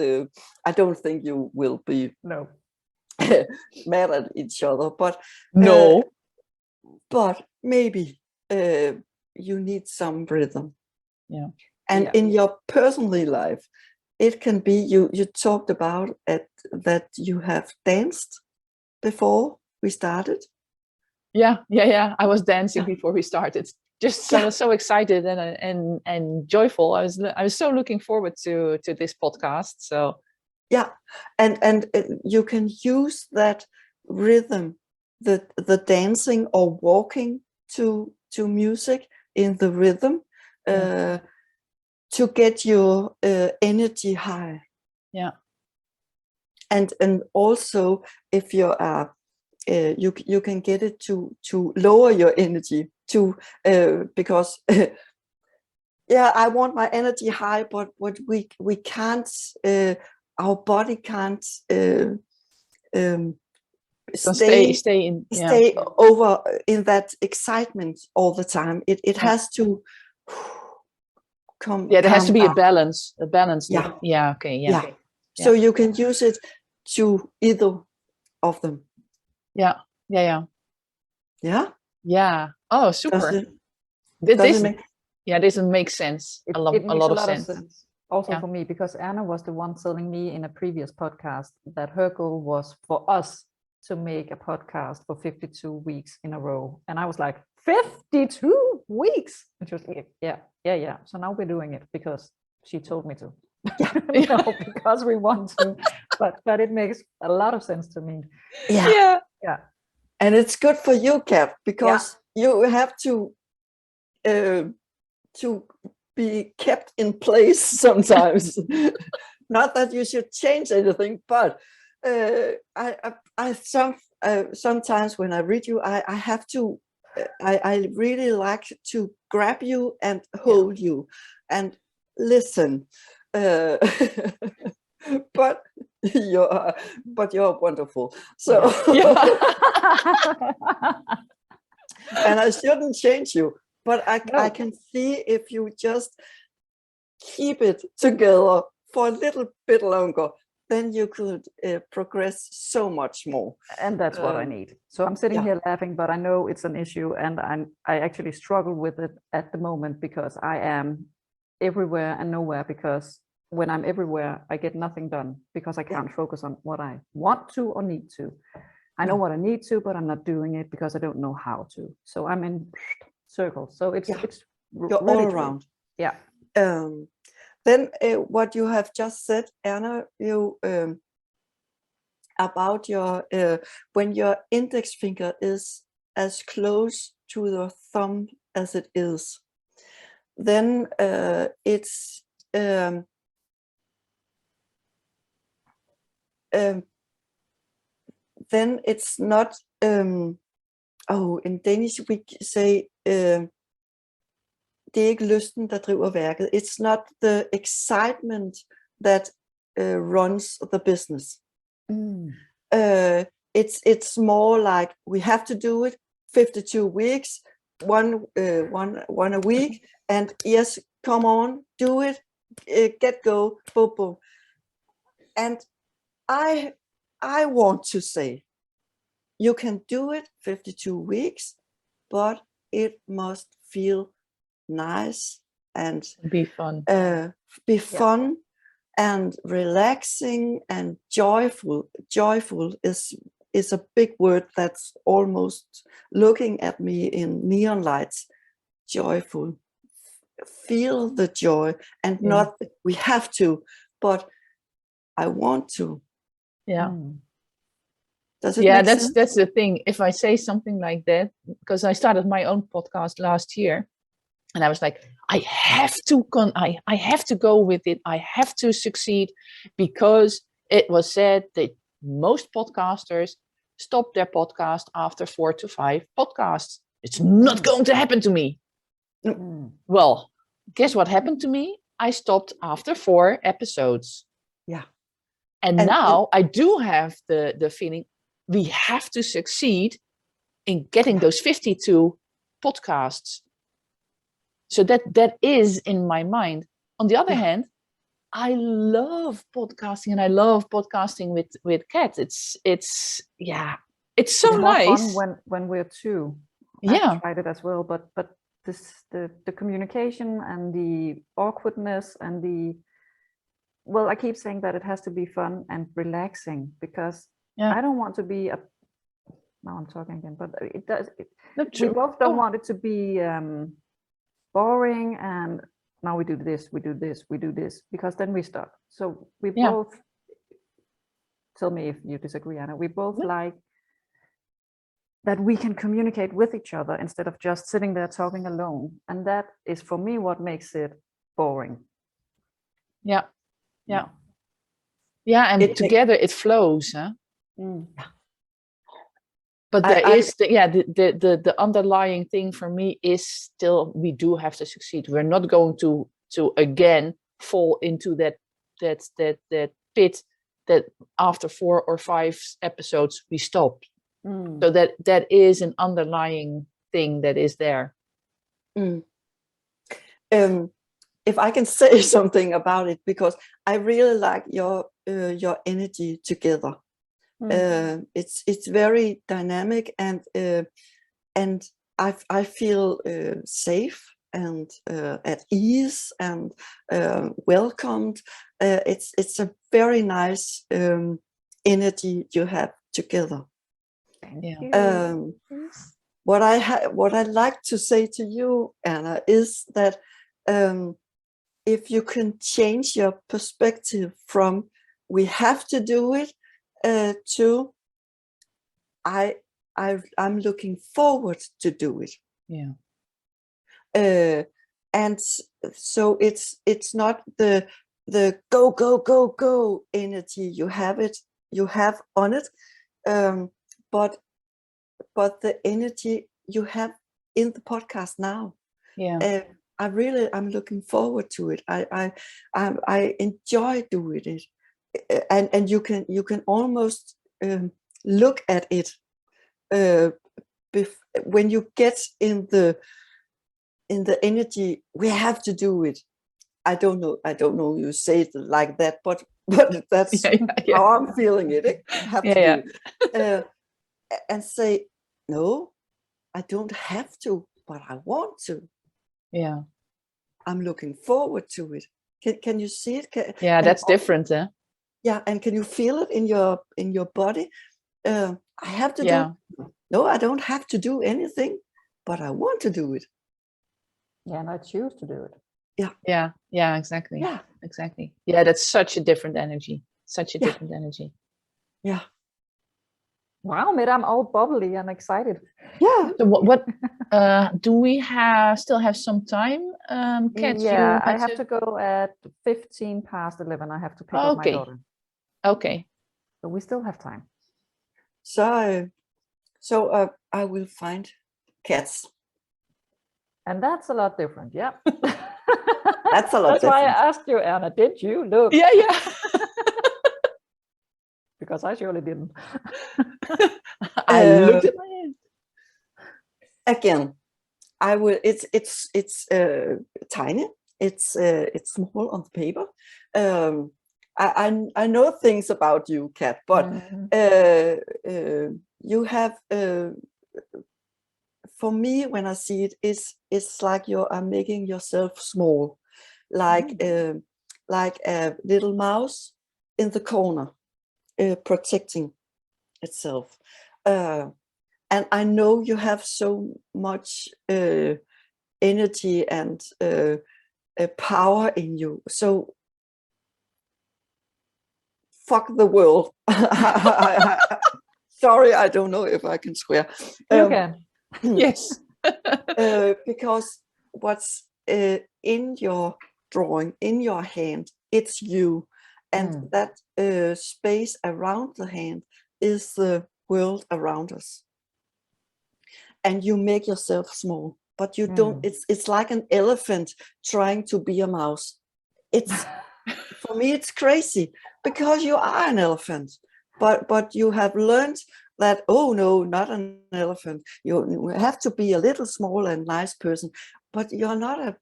[SPEAKER 2] I don't think you will be mad at each other, but but maybe you need some rhythm. And in your personal life, it can be you talked about that you have danced before we started.
[SPEAKER 3] Yeah. I was dancing before we started. Just so excited and joyful. I was so looking forward to this podcast. So
[SPEAKER 2] and you can use that rhythm, the dancing or walking to music in the rhythm to get your energy high. And also if you are you can get it to lower your energy to because I want my energy high, but what we can't our body can't stay over in that excitement all the time. It has to come.
[SPEAKER 3] There has to be
[SPEAKER 2] down.
[SPEAKER 3] a balance.
[SPEAKER 2] So you can use it to either of them.
[SPEAKER 3] Yeah. Oh, super. This makes sense.
[SPEAKER 1] It makes a lot of sense. Also for me, because Anna was the one telling me in a previous podcast that her goal was for us to make a podcast for 52 weeks in a row. And I was like, 52 weeks? And she was like, yeah. So now we're doing it because she told me to. No, because we want to. But it makes a lot of sense to me.
[SPEAKER 2] Yeah. And it's good for you, Cat, because you have to be kept in place sometimes. Not that you should change anything, but sometimes when I read you, I have to. I really like to grab you and hold you and listen. But you're wonderful. So and I shouldn't change you, but I can see if you just keep it together for a little bit longer, then you could progress so much more.
[SPEAKER 1] And that's what I need. So I'm sitting here laughing, but I know it's an issue, and I actually struggle with it at the moment because I am everywhere and nowhere, because when I'm everywhere, I get nothing done because I can't focus on what I want to or need to. I know what I need to, but I'm not doing it because I don't know how to. So I'm in circles. So it's
[SPEAKER 2] you're
[SPEAKER 1] really
[SPEAKER 2] all around.
[SPEAKER 1] Yeah.
[SPEAKER 2] Then what you have just said, Erna, you about your when your index finger is as close to the thumb as it is, then it's then it's not in Danish we say det er ikke lysten, der driver værket. It's not the excitement that runs the business. It's more like we have to do it 52 weeks, one a week, and yes, come on, do it, get go, boom, boom. And I want to say, you can do it 52 weeks, but it must feel nice and
[SPEAKER 3] be fun.
[SPEAKER 2] Fun and relaxing and joyful. Joyful is a big word that's almost looking at me in neon lights. Joyful. Feel the joy, and not we have to, but I want to.
[SPEAKER 3] Yeah.
[SPEAKER 2] Does it make sense?
[SPEAKER 3] That's the thing. If I say something like that, because I started my own podcast last year, and I was like, I have to go with it. I have to succeed, because it was said that most podcasters stop their podcast after 4 to 5 podcasts. It's not going to happen to me. Well, guess what happened to me? I stopped after 4 episodes.
[SPEAKER 2] Yeah.
[SPEAKER 3] And now I do have the feeling we have to succeed in getting those 52 podcasts. So that is in my mind. On the other hand, I love podcasting, and I love podcasting with Cat. It's so nice.
[SPEAKER 1] Fun when we're two.
[SPEAKER 3] Yeah.
[SPEAKER 1] I tried it as well, but the communication and the awkwardness and I keep saying that it has to be fun and relaxing, because I don't want to be now I'm talking again, but it does. We both don't want it to be boring and now we do this, because then we stop. So we both, tell me if you disagree, Anna, we both like that we can communicate with each other instead of just sitting there talking alone. And that is for me what makes it boring.
[SPEAKER 3] Yeah. And together it flows, huh? But there is the underlying thing for me is still, we do have to succeed. We're not going to again fall into that pit that after 4 or 5 episodes we stop. So that is an underlying thing that is there.
[SPEAKER 2] If I can say something about it, because I really like your energy together. It's very dynamic, and I feel safe and at ease and welcomed. It's a very nice energy you have together. What I like to say to you, Anna, is that if you can change your perspective from we have to do it to I'm looking forward to do it. And so it's not the go energy you have on it, but the energy you have in the podcast now. I'm looking forward to it. I enjoy doing it, and you can almost look at it when you get in the energy. We have to do it. I don't know. You say it like that, but that's how I'm feeling it. I have to do it, and say no. I don't have to, but I want to. I'm looking forward to it. Can you see it?
[SPEAKER 3] That's different, huh?
[SPEAKER 2] And can you feel it in your body? I have to do it. No, I don't have to do anything, but I want to do it.
[SPEAKER 1] And I choose to do it.
[SPEAKER 3] Exactly. Exactly. That's such a different energy. Different energy.
[SPEAKER 1] Wow, Mette, I'm all bubbly and excited.
[SPEAKER 2] Yeah.
[SPEAKER 3] So what do we still have some time? Kat,
[SPEAKER 1] Yeah,
[SPEAKER 3] you
[SPEAKER 1] I
[SPEAKER 3] had
[SPEAKER 1] have to go at 15 past 11. I have to pick up my
[SPEAKER 3] Okay.
[SPEAKER 1] daughter.
[SPEAKER 3] Okay.
[SPEAKER 1] So we still have time.
[SPEAKER 2] So I will find cats.
[SPEAKER 1] And that's a lot different. Yeah.
[SPEAKER 2] That's a lot
[SPEAKER 1] That's why I
[SPEAKER 2] different.
[SPEAKER 1] asked you, Erna, did you look?
[SPEAKER 3] Yeah, yeah.
[SPEAKER 1] Because I surely didn't.
[SPEAKER 3] I looked at my hand.
[SPEAKER 2] Again, I will. It's tiny. It's small on the paper. I know things about you, Kat, but you have. For me, when I see it, it's like you are making yourself small, like a little mouse in the corner, protecting itself. And I know you have so much energy and power in you. So fuck the world. Sorry, I don't know if I can swear.
[SPEAKER 1] You can.
[SPEAKER 3] Yes.
[SPEAKER 2] Because what's in your drawing, in your hand, it's you. And that space around the hand is the world around us. And you make yourself small, but you don't. It's like an elephant trying to be a mouse. It's for me, it's crazy because you are an elephant, but you have learned that, oh no, not an elephant. You have to be a little small and nice person, but you're not a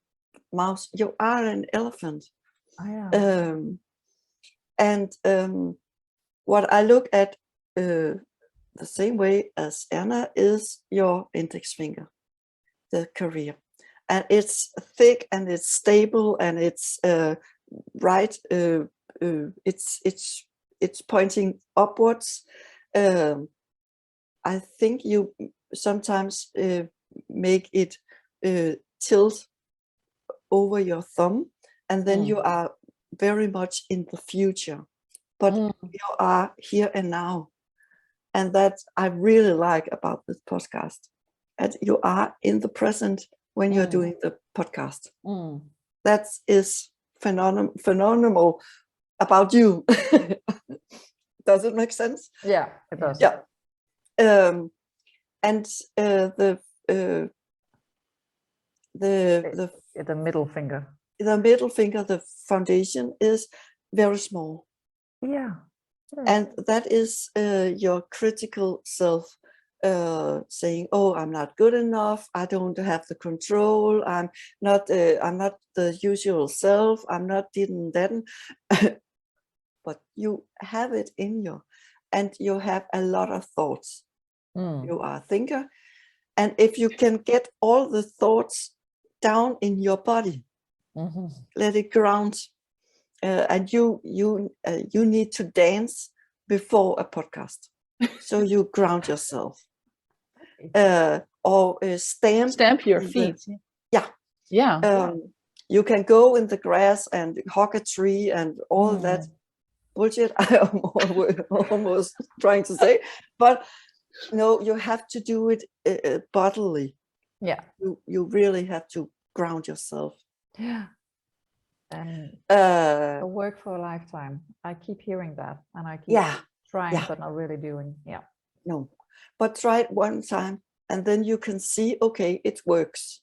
[SPEAKER 2] mouse. You are an elephant. What I look at the same way as Erna is your index finger, the career, and it's thick and it's stable and it's right. It's pointing upwards. I think you sometimes make it tilt over your thumb, and then you are very much in the future, but you are here and now. And that I really like about this podcast. And you are in the present when you're doing the podcast. That is phenomenal about you. Does it make sense?
[SPEAKER 1] Yeah, it does.
[SPEAKER 2] Yeah. And the
[SPEAKER 1] middle finger.
[SPEAKER 2] The middle finger, the foundation is very small.
[SPEAKER 1] Yeah.
[SPEAKER 2] And that is your critical self saying, oh, I'm not good enough, I don't have the control, I'm not the usual self, I'm not didn't then. But you have it in you, and you have a lot of thoughts. You are a thinker, and if you can get all the thoughts down in your body, let it ground. And you need to dance before a podcast, so you ground yourself, or stamp
[SPEAKER 3] your feet.
[SPEAKER 2] You can go in the grass and hug a tree and all that bullshit I am almost trying to say, but no, you have to do it bodily.
[SPEAKER 1] Yeah,
[SPEAKER 2] you really have to ground yourself.
[SPEAKER 1] Yeah. And a work for a lifetime. I keep hearing that, and I keep trying, but not really doing. Yeah.
[SPEAKER 2] No, but try it one time, and then you can see, okay, it works.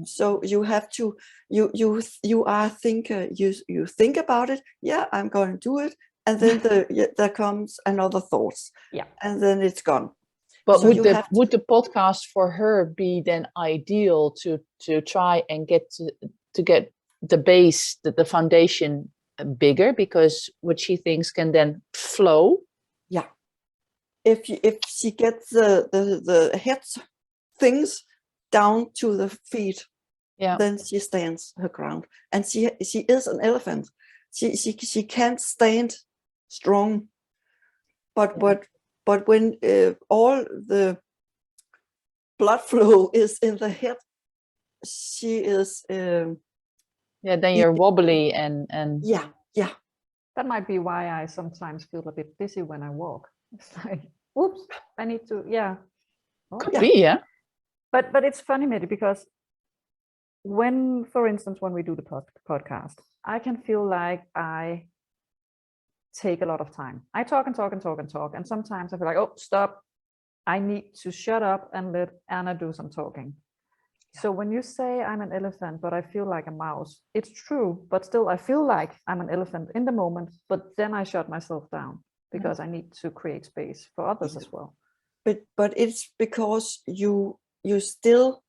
[SPEAKER 2] So you have to, you are a thinker. You think about it. Yeah, I'm going to do it, and then there comes another thought. Yeah, and then it's gone.
[SPEAKER 3] But so would the podcast for her be then ideal to try and get to get the base, the foundation bigger, because what she thinks can then flow?
[SPEAKER 2] Yeah. If she gets the head things down to the feet, then she stands her ground. And she is an elephant. She can't stand strong. But when all the blood flow is in the head, she is
[SPEAKER 3] then you're wobbly and
[SPEAKER 2] yeah.
[SPEAKER 1] That might be why I sometimes feel a bit dizzy when I walk. It's like, oops, I need to, yeah. Oh,
[SPEAKER 3] Could be, yeah.
[SPEAKER 1] But it's funny, Mette, because when, for instance, when we do the podcast, I can feel like I take a lot of time. I talk and talk and talk and talk. And sometimes I feel like, oh, stop. I need to shut up and let Erna do some talking. Yeah. So when you say I'm an elephant, but I feel like a mouse, it's true, but still I feel like I'm an elephant in the moment, but then I shut myself down because I need to create space for others as well.
[SPEAKER 2] But it's because you still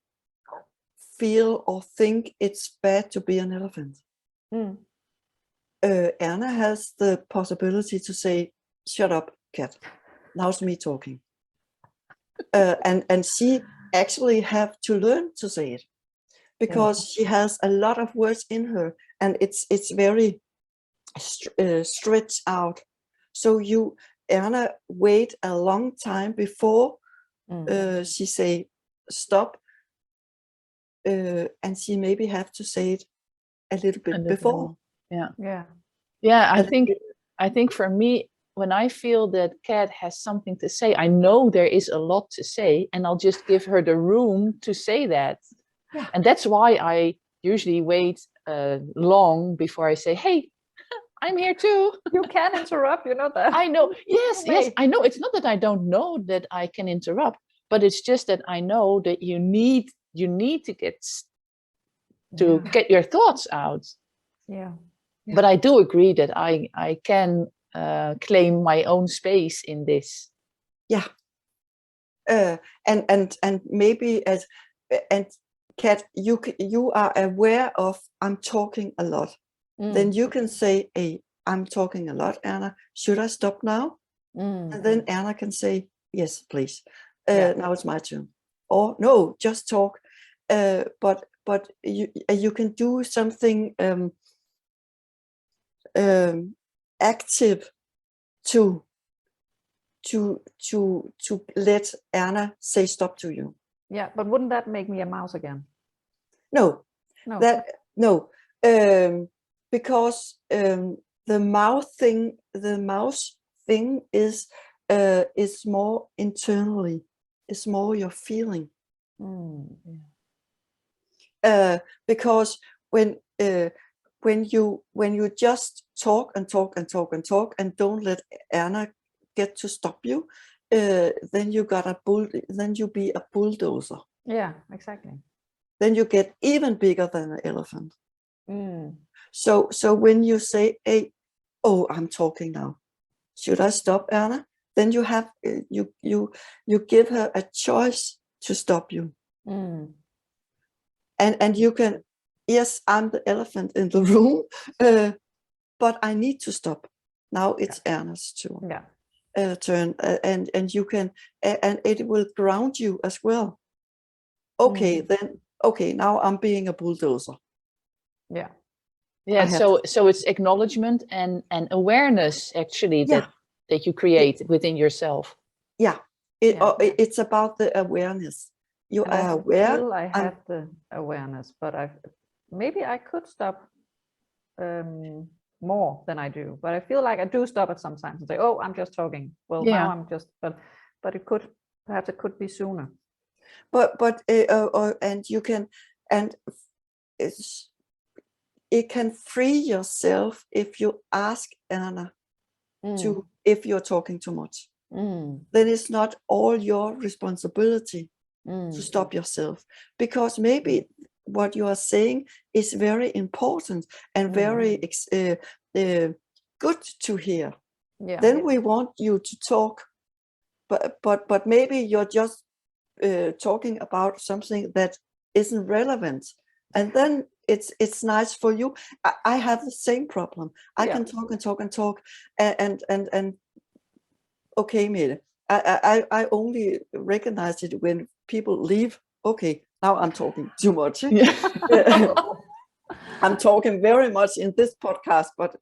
[SPEAKER 2] feel or think it's bad to be an elephant. Erna has the possibility to say, shut up, Cat. Now it's me talking. And she actually have to learn to say it because she has a lot of words in her and it's very stretched out. So Erna wait a long time before she say stop, and she maybe have to say it a little bit before.
[SPEAKER 3] I think for me, when I feel that Cat has something to say, I know there is a lot to say, and I'll just give her the room to say that. And that's why I usually wait long before I say, hey, I'm here too.
[SPEAKER 1] You can interrupt, you know that.
[SPEAKER 3] I know. Yes, I know. It's not that I don't know that I can interrupt, but it's just that I know that you need to get your thoughts out. But I do agree that I can claim my own space in this.
[SPEAKER 2] And maybe and Cat, you are aware of I'm talking a lot. Then you can say, hey, I'm talking a lot, Erna. Should I stop now? And then Erna can say, yes, please. Now it's my turn. Or no, just talk. But you can do something active to let Erna say stop to you.
[SPEAKER 1] Yeah, but wouldn't that make me a mouse again?
[SPEAKER 2] No. Because the mouse thing is more internally. It's more your feeling. Because when you just talk and talk and talk and talk and don't let Erna get to stop you, then you be a bulldozer.
[SPEAKER 1] Yeah, exactly.
[SPEAKER 2] Then you get even bigger than an elephant. So when you say, hey, oh, I'm talking now, should I stop, Erna? Then you have you give her a choice to stop you. And you can, yes, I'm the elephant in the room, but I need to stop. Now it's Erna's turn, and you can, and it will ground you as well. Okay, then, okay, now I'm being a bulldozer.
[SPEAKER 3] So it's acknowledgement and awareness actually that you create within yourself.
[SPEAKER 2] It's about the awareness. You are aware.
[SPEAKER 1] I have the awareness, but maybe I could stop more than I do, but I feel like I do stop at some times and say, oh, I'm just talking. Well, now I'm just, but it could be sooner.
[SPEAKER 2] But and you can, and it can free yourself if you ask Erna to, if you're talking too much. Then it's not all your responsibility to stop yourself, because maybe what you are saying is very important and very good to hear. Then we want you to talk, but maybe you're just talking about something that isn't relevant, and then it's nice for you. I have the same problem. I can talk and talk and talk, and okay, Mette, I only recognize it when people leave. Okay, now I'm talking too much. I'm talking very much in this podcast, but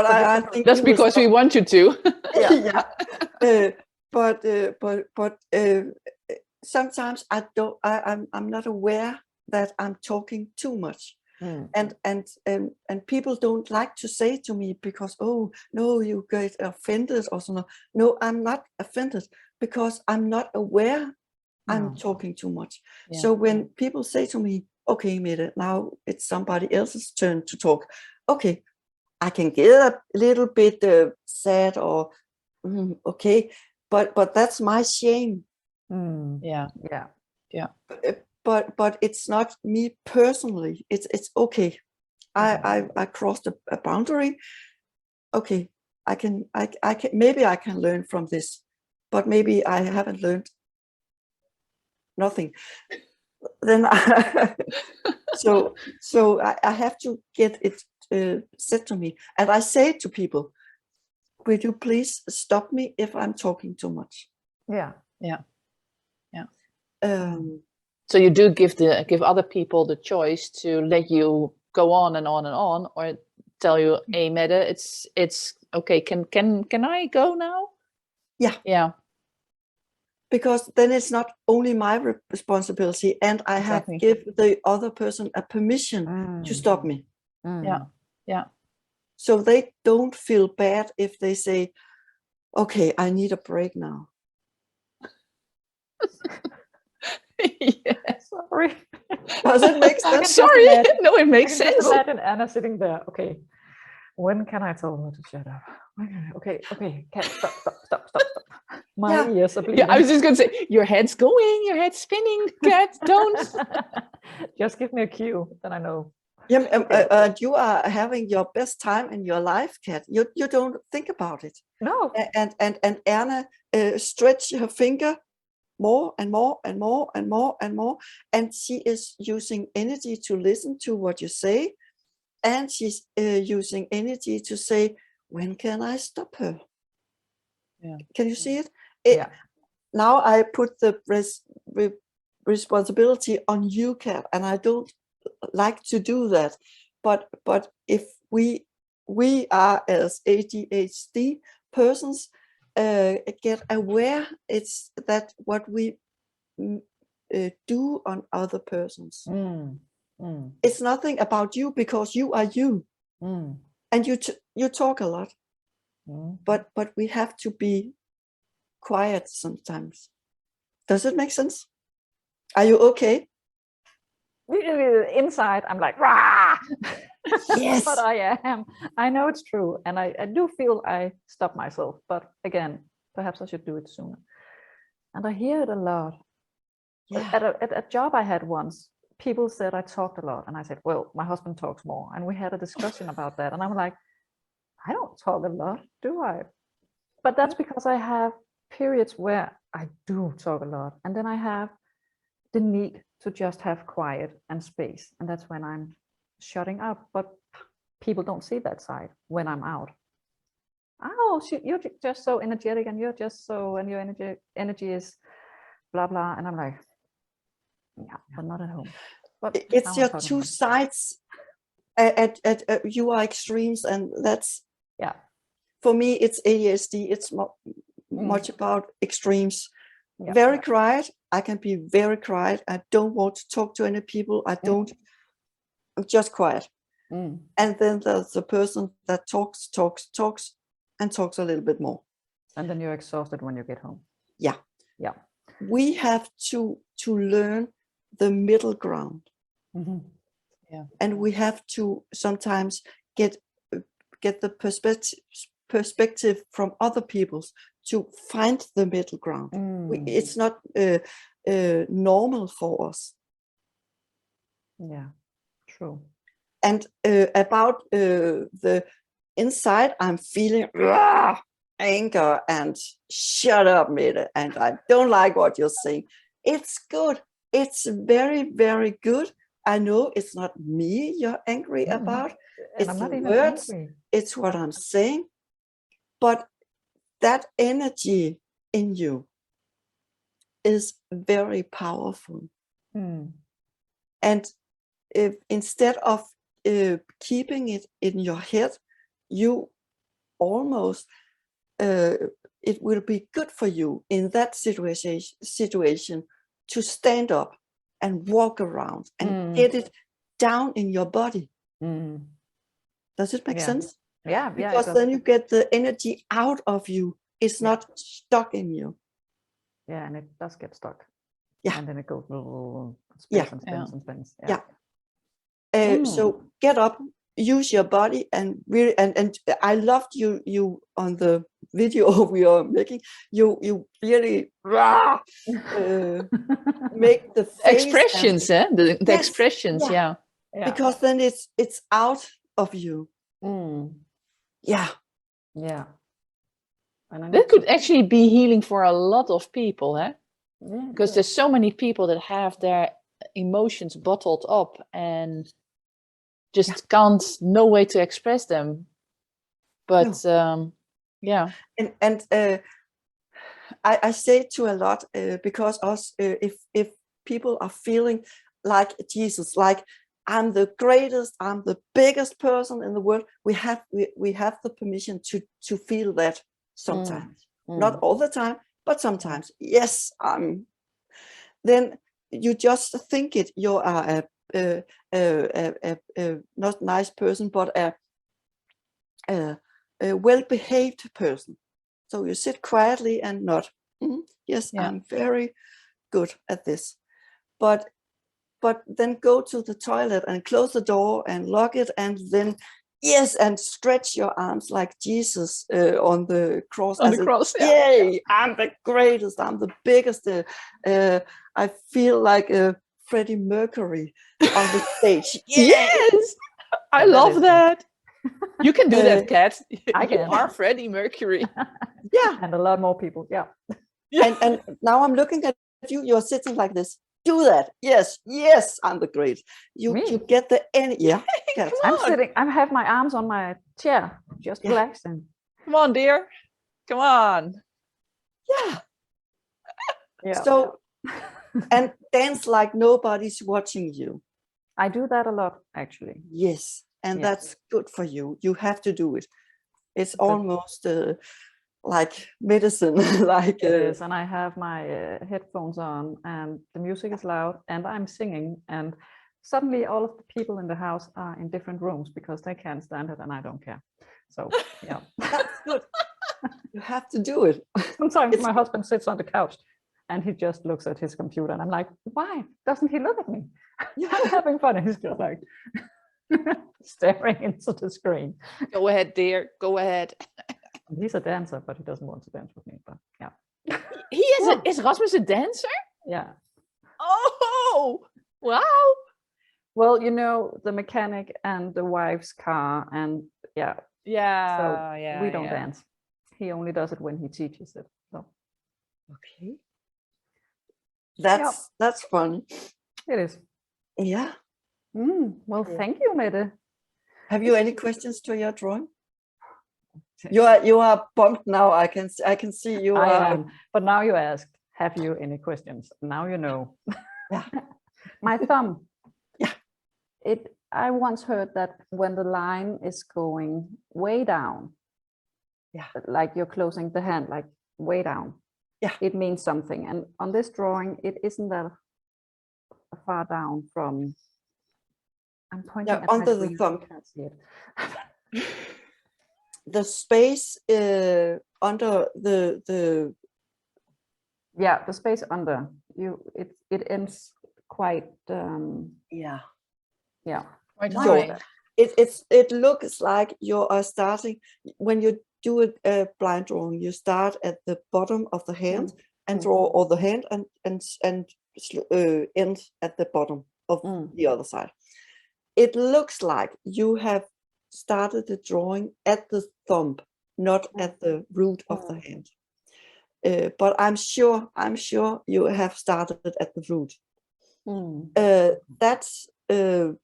[SPEAKER 2] I think
[SPEAKER 3] that's because we want you to.
[SPEAKER 2] But sometimes I'm not aware that I'm talking too much. And people don't like to say to me because, oh no, you get offended or something. No, I'm not offended because I'm not aware I'm talking too much. So when people say to me, okay, Mette, now it's somebody else's turn to talk. Okay, I can get a little bit sad or okay, but that's my shame. But it's not me personally. It's okay. I crossed a boundary. Okay, I can maybe I can learn from this, but maybe I haven't learned nothing. Then so I have to get it said to me, and I say to people, "Will you please stop me if I'm talking too much?"
[SPEAKER 3] So you do give other people the choice to let you go on and on and on, or tell you, "Hey, Mette, it's okay. Can I go now?" Yeah.
[SPEAKER 2] Because then it's not only my responsibility, and I have to give the other person a permission to stop me.
[SPEAKER 3] Yeah.
[SPEAKER 2] So they don't feel bad if they say, okay, I need a break now.
[SPEAKER 1] Sorry.
[SPEAKER 2] Does it make sense?
[SPEAKER 3] Sorry. No, it makes sense.
[SPEAKER 1] Just imagine Anna sitting there. Okay, when can I tell her to shut up? Okay, Cat, stop. My ears are bleeding.
[SPEAKER 3] Yeah, I was just going to say, your head's going, your head's spinning, Cat, don't.
[SPEAKER 1] Just give me a cue, then I know.
[SPEAKER 2] You are having your best time in your life, Cat. You don't think about it.
[SPEAKER 1] No.
[SPEAKER 2] And Erna stretch her finger more and more and more and more and more, and she is using energy to listen to what you say, and she's using energy to say, when can I stop her? Can you see it? Now I put the responsibility on you, Cat, and I don't like to do that, but if we are as ADHD persons get aware, it's that what we do on other persons. It's nothing about you, because you are you, and you talk a lot, but we have to be quiet sometimes. Does it make sense? Are you okay?
[SPEAKER 1] Inside I'm like, rah!
[SPEAKER 2] Yes.
[SPEAKER 1] But I am. I know it's true, and I do feel I stop myself, but again, perhaps I should do it sooner. And I hear it a lot. At a job I had once, people said I talked a lot, and I said, well, my husband talks more, and we had a discussion about that, and I'm like, I don't talk a lot, do I? But that's because I have periods where I do talk a lot, and then I have the need to just have quiet and space, and that's when I'm shutting up. But people don't see that side when I'm out. Oh, you're just so energetic, and you're just so, and your energy is blah blah, and I'm like, but not at home. But
[SPEAKER 2] it's your two sides. At you are extremes, and that's for me it's ADHD. It's much about extremes. Very quiet. I can be very quiet. I don't want to talk to any people. I'm just quiet. And then there's the person that talks and talks a little bit more.
[SPEAKER 1] And then you're exhausted when you get home.
[SPEAKER 2] Yeah. We have to learn the middle ground. And we have to sometimes get the perspective from other people's to find the middle ground. It's not normal for us.
[SPEAKER 1] True.
[SPEAKER 2] And about the inside, I'm feeling anger and shut up, Mette, and I don't like what you're saying. It's good. It's very, very good. I know it's not me you're angry about. It's the words. It's what I'm saying. But that energy in you is very powerful. And if instead of keeping it in your head, you almost it will be good for you in that situation to stand up and walk around and get it down in your body.
[SPEAKER 1] Mm.
[SPEAKER 2] Does it make sense?
[SPEAKER 1] Yeah,
[SPEAKER 2] Because
[SPEAKER 1] yeah.
[SPEAKER 2] then you get the energy out of you. It's not stuck in you.
[SPEAKER 1] Yeah, and it does get stuck.
[SPEAKER 2] Yeah.
[SPEAKER 1] And then it goes spins
[SPEAKER 2] Yeah.
[SPEAKER 1] and spins and spins.
[SPEAKER 2] Yeah. So get up, use your body, and really, and I loved you on the video we are making. You really make the face
[SPEAKER 3] expressions, the
[SPEAKER 2] Yes,
[SPEAKER 3] expressions, yeah.
[SPEAKER 2] Because then it's out of you. Yeah.
[SPEAKER 1] And
[SPEAKER 3] that could actually be healing for a lot of people, because there's so many people that have their emotions bottled up and just can't no way to express them. But yeah.
[SPEAKER 2] And I say to a lot because us if people are feeling like Jesus, like I'm the greatest, I'm the biggest person in the world, we have the permission to feel that sometimes. Not all the time, but sometimes. Yes, then you just think it. You are a not nice person, but a well-behaved person. So you sit quietly and nod. Yes, I'm very good at this. But then go to the toilet and close the door and lock it, and then and stretch your arms like Jesus on the cross.
[SPEAKER 3] On the cross,
[SPEAKER 2] Yay! I'm the greatest. I'm the biggest. I feel like Freddie Mercury on the stage.
[SPEAKER 3] Yes, I love that. You can do that, Cat.
[SPEAKER 1] I can.
[SPEAKER 3] You are Freddie Mercury.
[SPEAKER 1] And a lot more people.
[SPEAKER 2] And now I'm looking at you. You're sitting like this. Do that. Yes, I'm the great. You get the energy. Yeah.
[SPEAKER 1] I'm sitting, I have my arms on my chair, just relaxing.
[SPEAKER 3] Come on, dear. Come on.
[SPEAKER 2] Yeah. So and dance like nobody's watching you.
[SPEAKER 1] I do that a lot, actually.
[SPEAKER 2] Yes. And that's good for you. You have to do it. It's almost like medicine. Like
[SPEAKER 1] it is. And I have my headphones on, and the music is loud, and I'm singing, and suddenly all of the people in the house are in different rooms because they can't stand it and I don't care. So yeah.
[SPEAKER 2] That's good. You have to do it.
[SPEAKER 1] Sometimes my husband sits on the couch and he just looks at his computer, and I'm like, why doesn't he look at me? I'm having fun. And he's just like staring into the screen.
[SPEAKER 3] Go ahead, dear. Go ahead.
[SPEAKER 1] He's a dancer, but he doesn't want to dance with me. But yeah.
[SPEAKER 3] He is is Rasmus a dancer?
[SPEAKER 1] Yeah.
[SPEAKER 3] Oh, wow.
[SPEAKER 1] Well, you know, the mechanic and the wife's car, and so we don't dance. He only does it when he teaches it. So
[SPEAKER 2] okay. That's fun.
[SPEAKER 1] It is.
[SPEAKER 2] Yeah.
[SPEAKER 1] Well, thank you, Mette.
[SPEAKER 2] Have you any questions to your drawing? You are bumped now. I can see you.
[SPEAKER 1] I am. But now you asked, have you any questions? Now you know.
[SPEAKER 2] Yeah.
[SPEAKER 1] My thumb.
[SPEAKER 2] Yeah.
[SPEAKER 1] I once heard that when the line is going way down, like you're closing the hand, like way down, it means something. And on this drawing, it isn't that far down from. I'm pointing at
[SPEAKER 2] under the thumb.
[SPEAKER 1] Can't see it.
[SPEAKER 2] The space under the
[SPEAKER 1] the space under you, it ends quite
[SPEAKER 3] quite
[SPEAKER 2] high. It looks like you are starting when you do a blind drawing. You start at the bottom of the hand and draw all the hand and end at the bottom of the other side. It looks like you have started the drawing at the thumb, not at the root of the hand. But I'm sure you have started at the root. That's a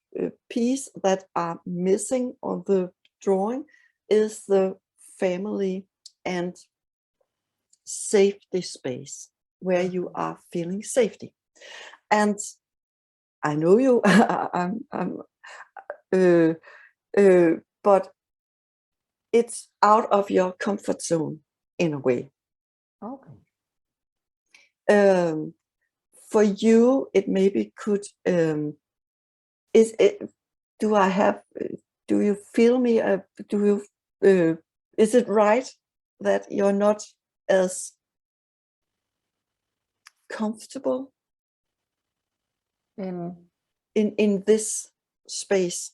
[SPEAKER 2] piece that are missing on the drawing is the family and safety space where you are feeling safety. And I know you. But it's out of your comfort zone in a way.
[SPEAKER 1] Okay.
[SPEAKER 2] For you, it maybe could is it? Do I have? Do you feel me? Do you? Is it right that you're not as comfortable in this space?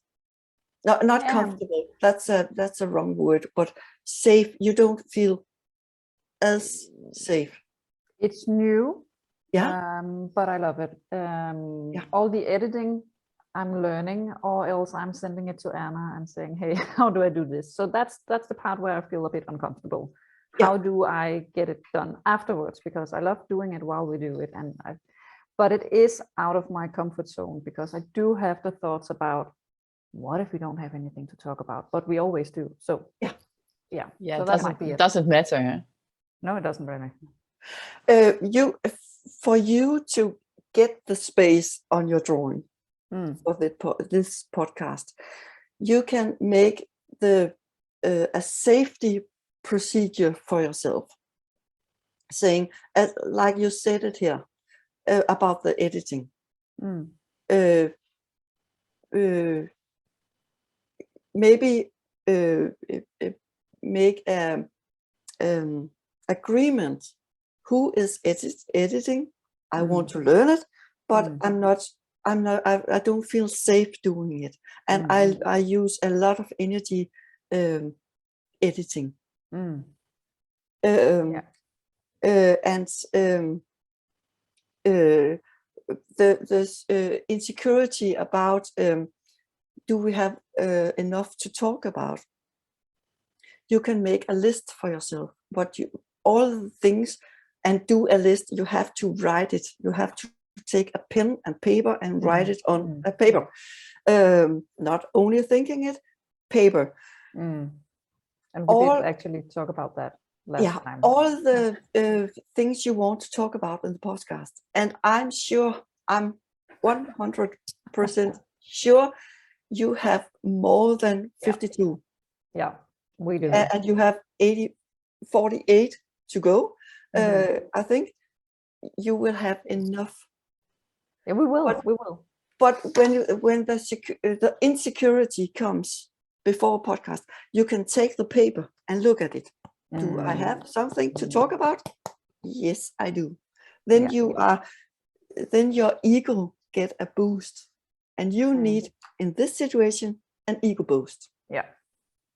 [SPEAKER 2] Not comfortable. That's a wrong word. But safe. You don't feel as safe.
[SPEAKER 1] It's new.
[SPEAKER 2] Yeah.
[SPEAKER 1] But I love it. All the editing I'm learning, or else I'm sending it to Erna and saying, hey, how do I do this? So that's the part where I feel a bit uncomfortable.
[SPEAKER 2] Yeah.
[SPEAKER 1] How do I get it done afterwards? Because I love doing it while we do it. But it is out of my comfort zone, because I do have the thoughts about, what if we don't have anything to talk about? But we always do. So yeah. So that might be it.
[SPEAKER 3] Doesn't matter. Huh?
[SPEAKER 1] No, it doesn't really.
[SPEAKER 2] For you to get the space on your drawing for this podcast, you can make a safety procedure for yourself, saying, like you said it here, about the editing. Maybe make an agreement. Who is editing? I want to learn it, but I don't feel safe doing it, and I use a lot of energy editing. And there's insecurity about, do we have enough to talk about? You can make a list for yourself, all the things, and do a list. You have to write it. You have to take a pen and paper and write it on a paper. Not only thinking it, paper.
[SPEAKER 1] And we did actually talk about that last time.
[SPEAKER 2] All the things you want to talk about in the podcast. And I'm 100% sure you have more than 52.
[SPEAKER 1] Yeah, we do.
[SPEAKER 2] And you have 48 to go. I think you will have enough.
[SPEAKER 1] Yeah, we will.
[SPEAKER 2] But when the insecurity comes before a podcast, you can take the paper and look at it. Do I have something to talk about? Yes, I do. Then then your ego get a boost, and you need, in this situation, an ego boost.
[SPEAKER 1] Yeah,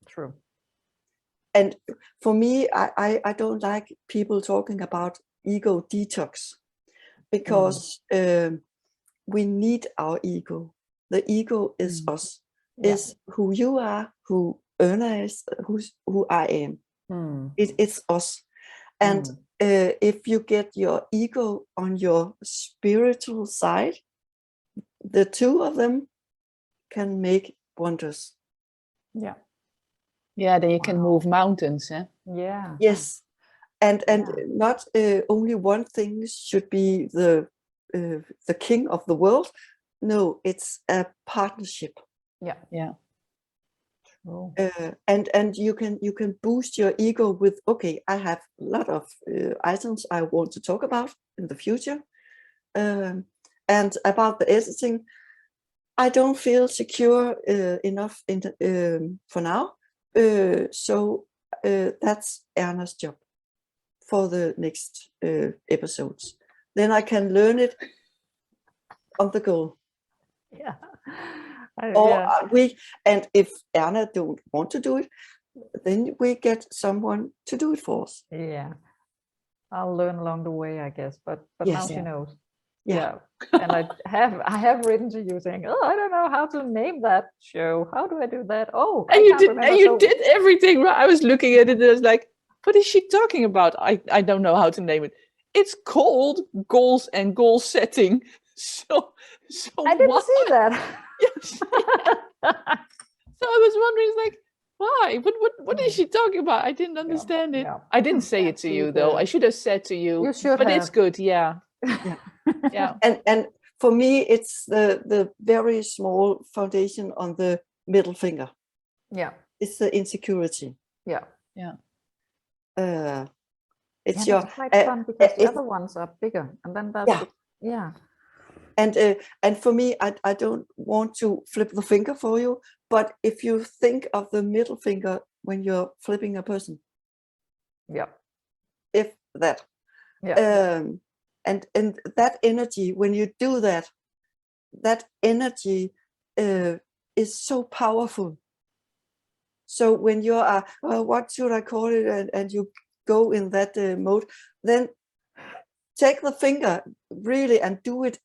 [SPEAKER 1] true.
[SPEAKER 2] And for me, I don't like people talking about ego detox, because we need our ego. The ego is us, is who you are, who Erna is, who I am. It's us. And if you get your ego on your spiritual side, the two of them can make wonders.
[SPEAKER 1] Yeah.
[SPEAKER 3] Yeah, then you can move mountains, huh?
[SPEAKER 1] Yeah.
[SPEAKER 2] Yes. And not only one thing should be the king of the world. No, it's a partnership.
[SPEAKER 1] Yeah. True.
[SPEAKER 2] And you can boost your ego with, okay, I have a lot of items I want to talk about in the future. And about the editing, I don't feel secure enough for now. So that's Erna's job for the next episodes. Then I can learn it on the go.
[SPEAKER 1] Yeah.
[SPEAKER 2] And if Erna don't want to do it, then we get someone to do it for us.
[SPEAKER 1] Yeah. I'll learn along the way, I guess. But now she knows.
[SPEAKER 2] Yeah.
[SPEAKER 1] And I have written to you saying, oh, I don't know how to name that show. How do I do that? Oh,
[SPEAKER 3] and you did everything right. I was looking at it and I was like, what is she talking about? I don't know how to name it. It's called Goals and Goal Setting. So
[SPEAKER 1] I didn't see that.
[SPEAKER 3] Yes. So I was wondering, like, why? What is she talking about? I didn't understand it. I didn't say it to you though. I should have said to you.
[SPEAKER 1] You should
[SPEAKER 3] but
[SPEAKER 1] have.
[SPEAKER 3] It's good, yeah.
[SPEAKER 2] And for me, it's the very small foundation on the middle finger.
[SPEAKER 1] Yeah.
[SPEAKER 2] It's the insecurity.
[SPEAKER 1] Yeah.
[SPEAKER 2] It's
[SPEAKER 1] quite fun, because the other ones are bigger, and then that's
[SPEAKER 2] And for me, I don't want to flip the finger for you, but if you think of the middle finger when you're flipping a person,
[SPEAKER 1] Yeah.
[SPEAKER 2] if that,
[SPEAKER 1] Yeah.
[SPEAKER 2] and that energy, when you do that, that energy is so powerful. So when you are, what should I call it, and you go in that mode, then take the finger really and do it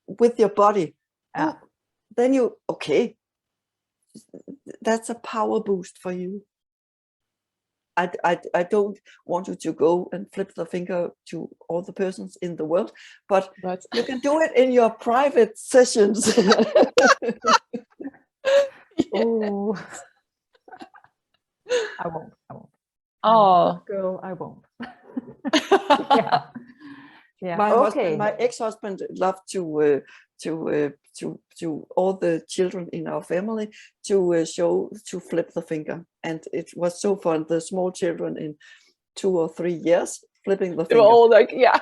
[SPEAKER 2] with your body.
[SPEAKER 1] Yeah.
[SPEAKER 2] Then you, okay, that's a power boost for you. I don't want you to go and flip the finger to all the persons in the world, but you can do it in your private sessions.
[SPEAKER 1] Oh, I won't.
[SPEAKER 3] Oh,
[SPEAKER 1] Girl, I won't. Yeah. Yeah.
[SPEAKER 2] My
[SPEAKER 1] Okay.
[SPEAKER 2] husband, my ex-husband, loved to all the children in our family to flip the finger, and it was so fun. The small children in 2 or 3 years flipping the
[SPEAKER 3] they were
[SPEAKER 2] finger.
[SPEAKER 3] all like, yeah.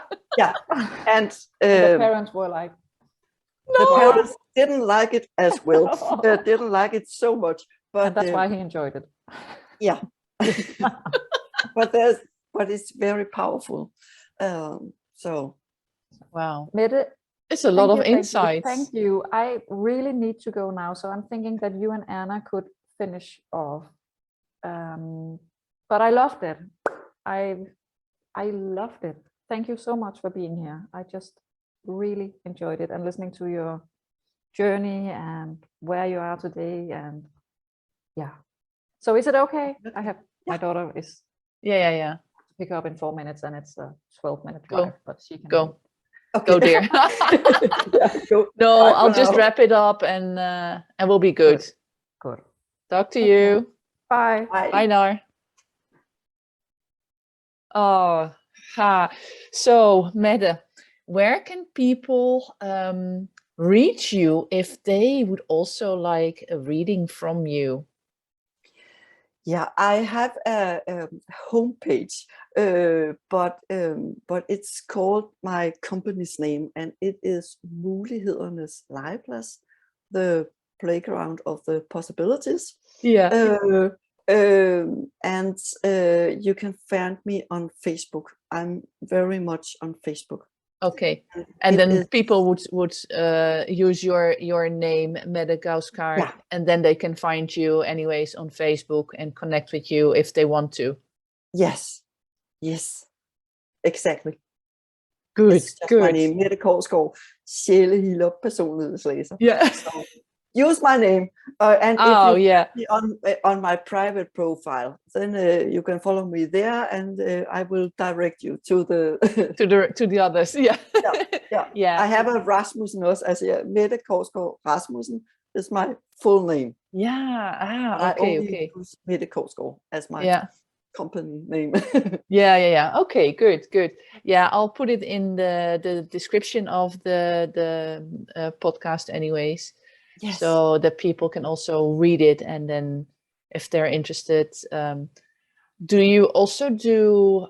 [SPEAKER 2] And
[SPEAKER 1] The parents were like,
[SPEAKER 2] the parents didn't like it as well. Didn't like it so much, but
[SPEAKER 1] and that's why he enjoyed it.
[SPEAKER 2] Yeah. but it's very powerful. So
[SPEAKER 3] Wow,
[SPEAKER 1] Mette,
[SPEAKER 3] it's a lot of insights.
[SPEAKER 1] Thank you. I really need to go now, so I'm thinking that you and Erna could finish off. But I loved it. I loved it. Thank you so much for being here. I just really enjoyed it and listening to your journey and where you are today. And yeah. So is it okay? I have my daughter is
[SPEAKER 3] Yeah.
[SPEAKER 1] pick her up in 4 minutes, and it's a 12-minute
[SPEAKER 3] Go.
[SPEAKER 1] drive, but she can
[SPEAKER 3] Go.
[SPEAKER 2] okay.
[SPEAKER 3] Go, dear.
[SPEAKER 2] Go.
[SPEAKER 3] No,
[SPEAKER 2] Bye
[SPEAKER 3] I'll
[SPEAKER 2] for
[SPEAKER 3] just
[SPEAKER 2] now.
[SPEAKER 3] wrap it up, and we'll be good.
[SPEAKER 1] Good.
[SPEAKER 3] Talk to
[SPEAKER 1] Okay.
[SPEAKER 3] you.
[SPEAKER 1] Bye.
[SPEAKER 3] Bye, Nar. Oh, so Mette, where can people reach you if they would also like a reading from you?
[SPEAKER 2] Yeah, I have a homepage, but it's called my company's name, and it is Mulighedernes Legeplads, the playground of the possibilities.
[SPEAKER 3] Yeah.
[SPEAKER 2] And you can find me on Facebook. I'm very much on Facebook.
[SPEAKER 3] Okay, and then people would use your name, Mette Kousgaard, and then they can find you anyways on Facebook and connect with you if they want to.
[SPEAKER 2] Yes, exactly.
[SPEAKER 3] Good,
[SPEAKER 2] it's just my name, Mette Kousgaard, sjælehealer, personlighedslæser.
[SPEAKER 3] Yeah.
[SPEAKER 2] So use my name, and if you see on my private profile, then you can follow me there, and I will direct you to the
[SPEAKER 3] to the others. Yeah.
[SPEAKER 2] I have a Rasmussen also, as Mette Kousgaard Rasmussen is my full name.
[SPEAKER 3] Yeah. Okay.
[SPEAKER 2] Use Mette Kousgaard as my company name.
[SPEAKER 3] Yeah. Okay, good. Yeah, I'll put it in the description of the podcast anyways.
[SPEAKER 2] Yes.
[SPEAKER 3] So that people can also read it, and then if they're interested, do you also do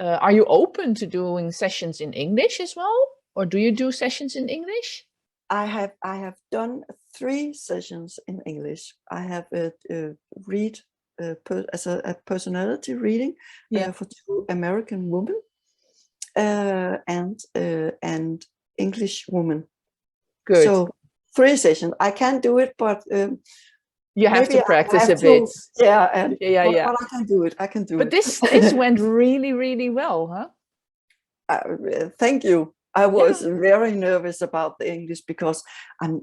[SPEAKER 3] are you open to doing sessions in English as well, or do you do sessions in English?
[SPEAKER 2] I have done 3 sessions in English. I have read as a personality reading for 2 American women and English woman.
[SPEAKER 3] Good.
[SPEAKER 2] So 3 sessions. I can do it, but
[SPEAKER 3] you have to practice a bit.
[SPEAKER 2] Yeah.
[SPEAKER 3] But
[SPEAKER 2] I can do it. I can do it.
[SPEAKER 3] But this went really well, huh?
[SPEAKER 2] Thank you. I was very nervous about the English because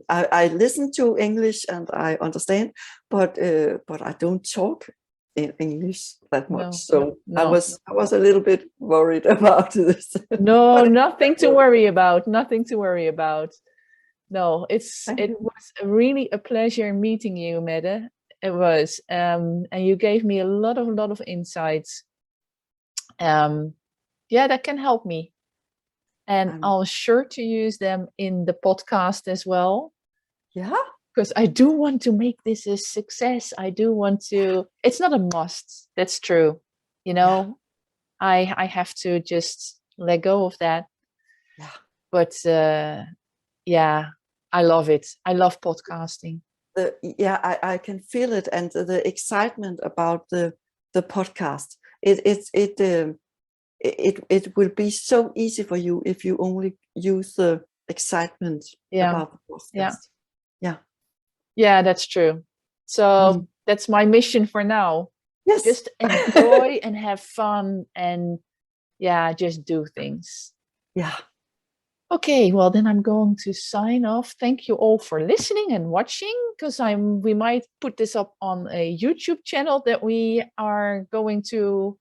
[SPEAKER 2] I listen to English and I understand, but I don't talk in English that much. I was a little bit worried about this.
[SPEAKER 3] No, nothing to worry about. Nothing to worry about. No, it was really a pleasure meeting you, Mette. It was, and you gave me a lot of insights. That can help me, and I'll sure to use them in the podcast as well.
[SPEAKER 2] Yeah,
[SPEAKER 3] because I do want to make this a success. I do want to. It's not a must. That's true. You know, I have to just let go of that.
[SPEAKER 2] Yeah.
[SPEAKER 3] But yeah, I love it. I love podcasting.
[SPEAKER 2] I can feel it, and the excitement about the podcast. It will be so easy for you if you only use the excitement about the podcast.
[SPEAKER 3] Yeah, that's true. So that's my mission for now.
[SPEAKER 2] Yes,
[SPEAKER 3] just enjoy and have fun, and just do things. Okay, well then I'm going to sign off. Thank you all for listening and watching, because we might put this up on a YouTube channel that we are going to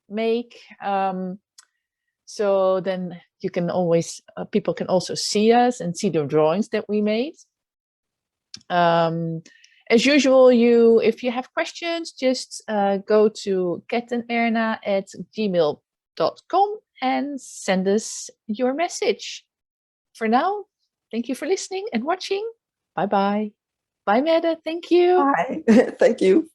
[SPEAKER 3] make. So then you can always, people can also see us and see the drawings that we made. As usual, if you have questions, just go to catanderna@gmail.com and send us your message. For now, thank you for listening and watching. Bye-bye. Bye, Mette. Thank you.
[SPEAKER 2] Bye. Thank you.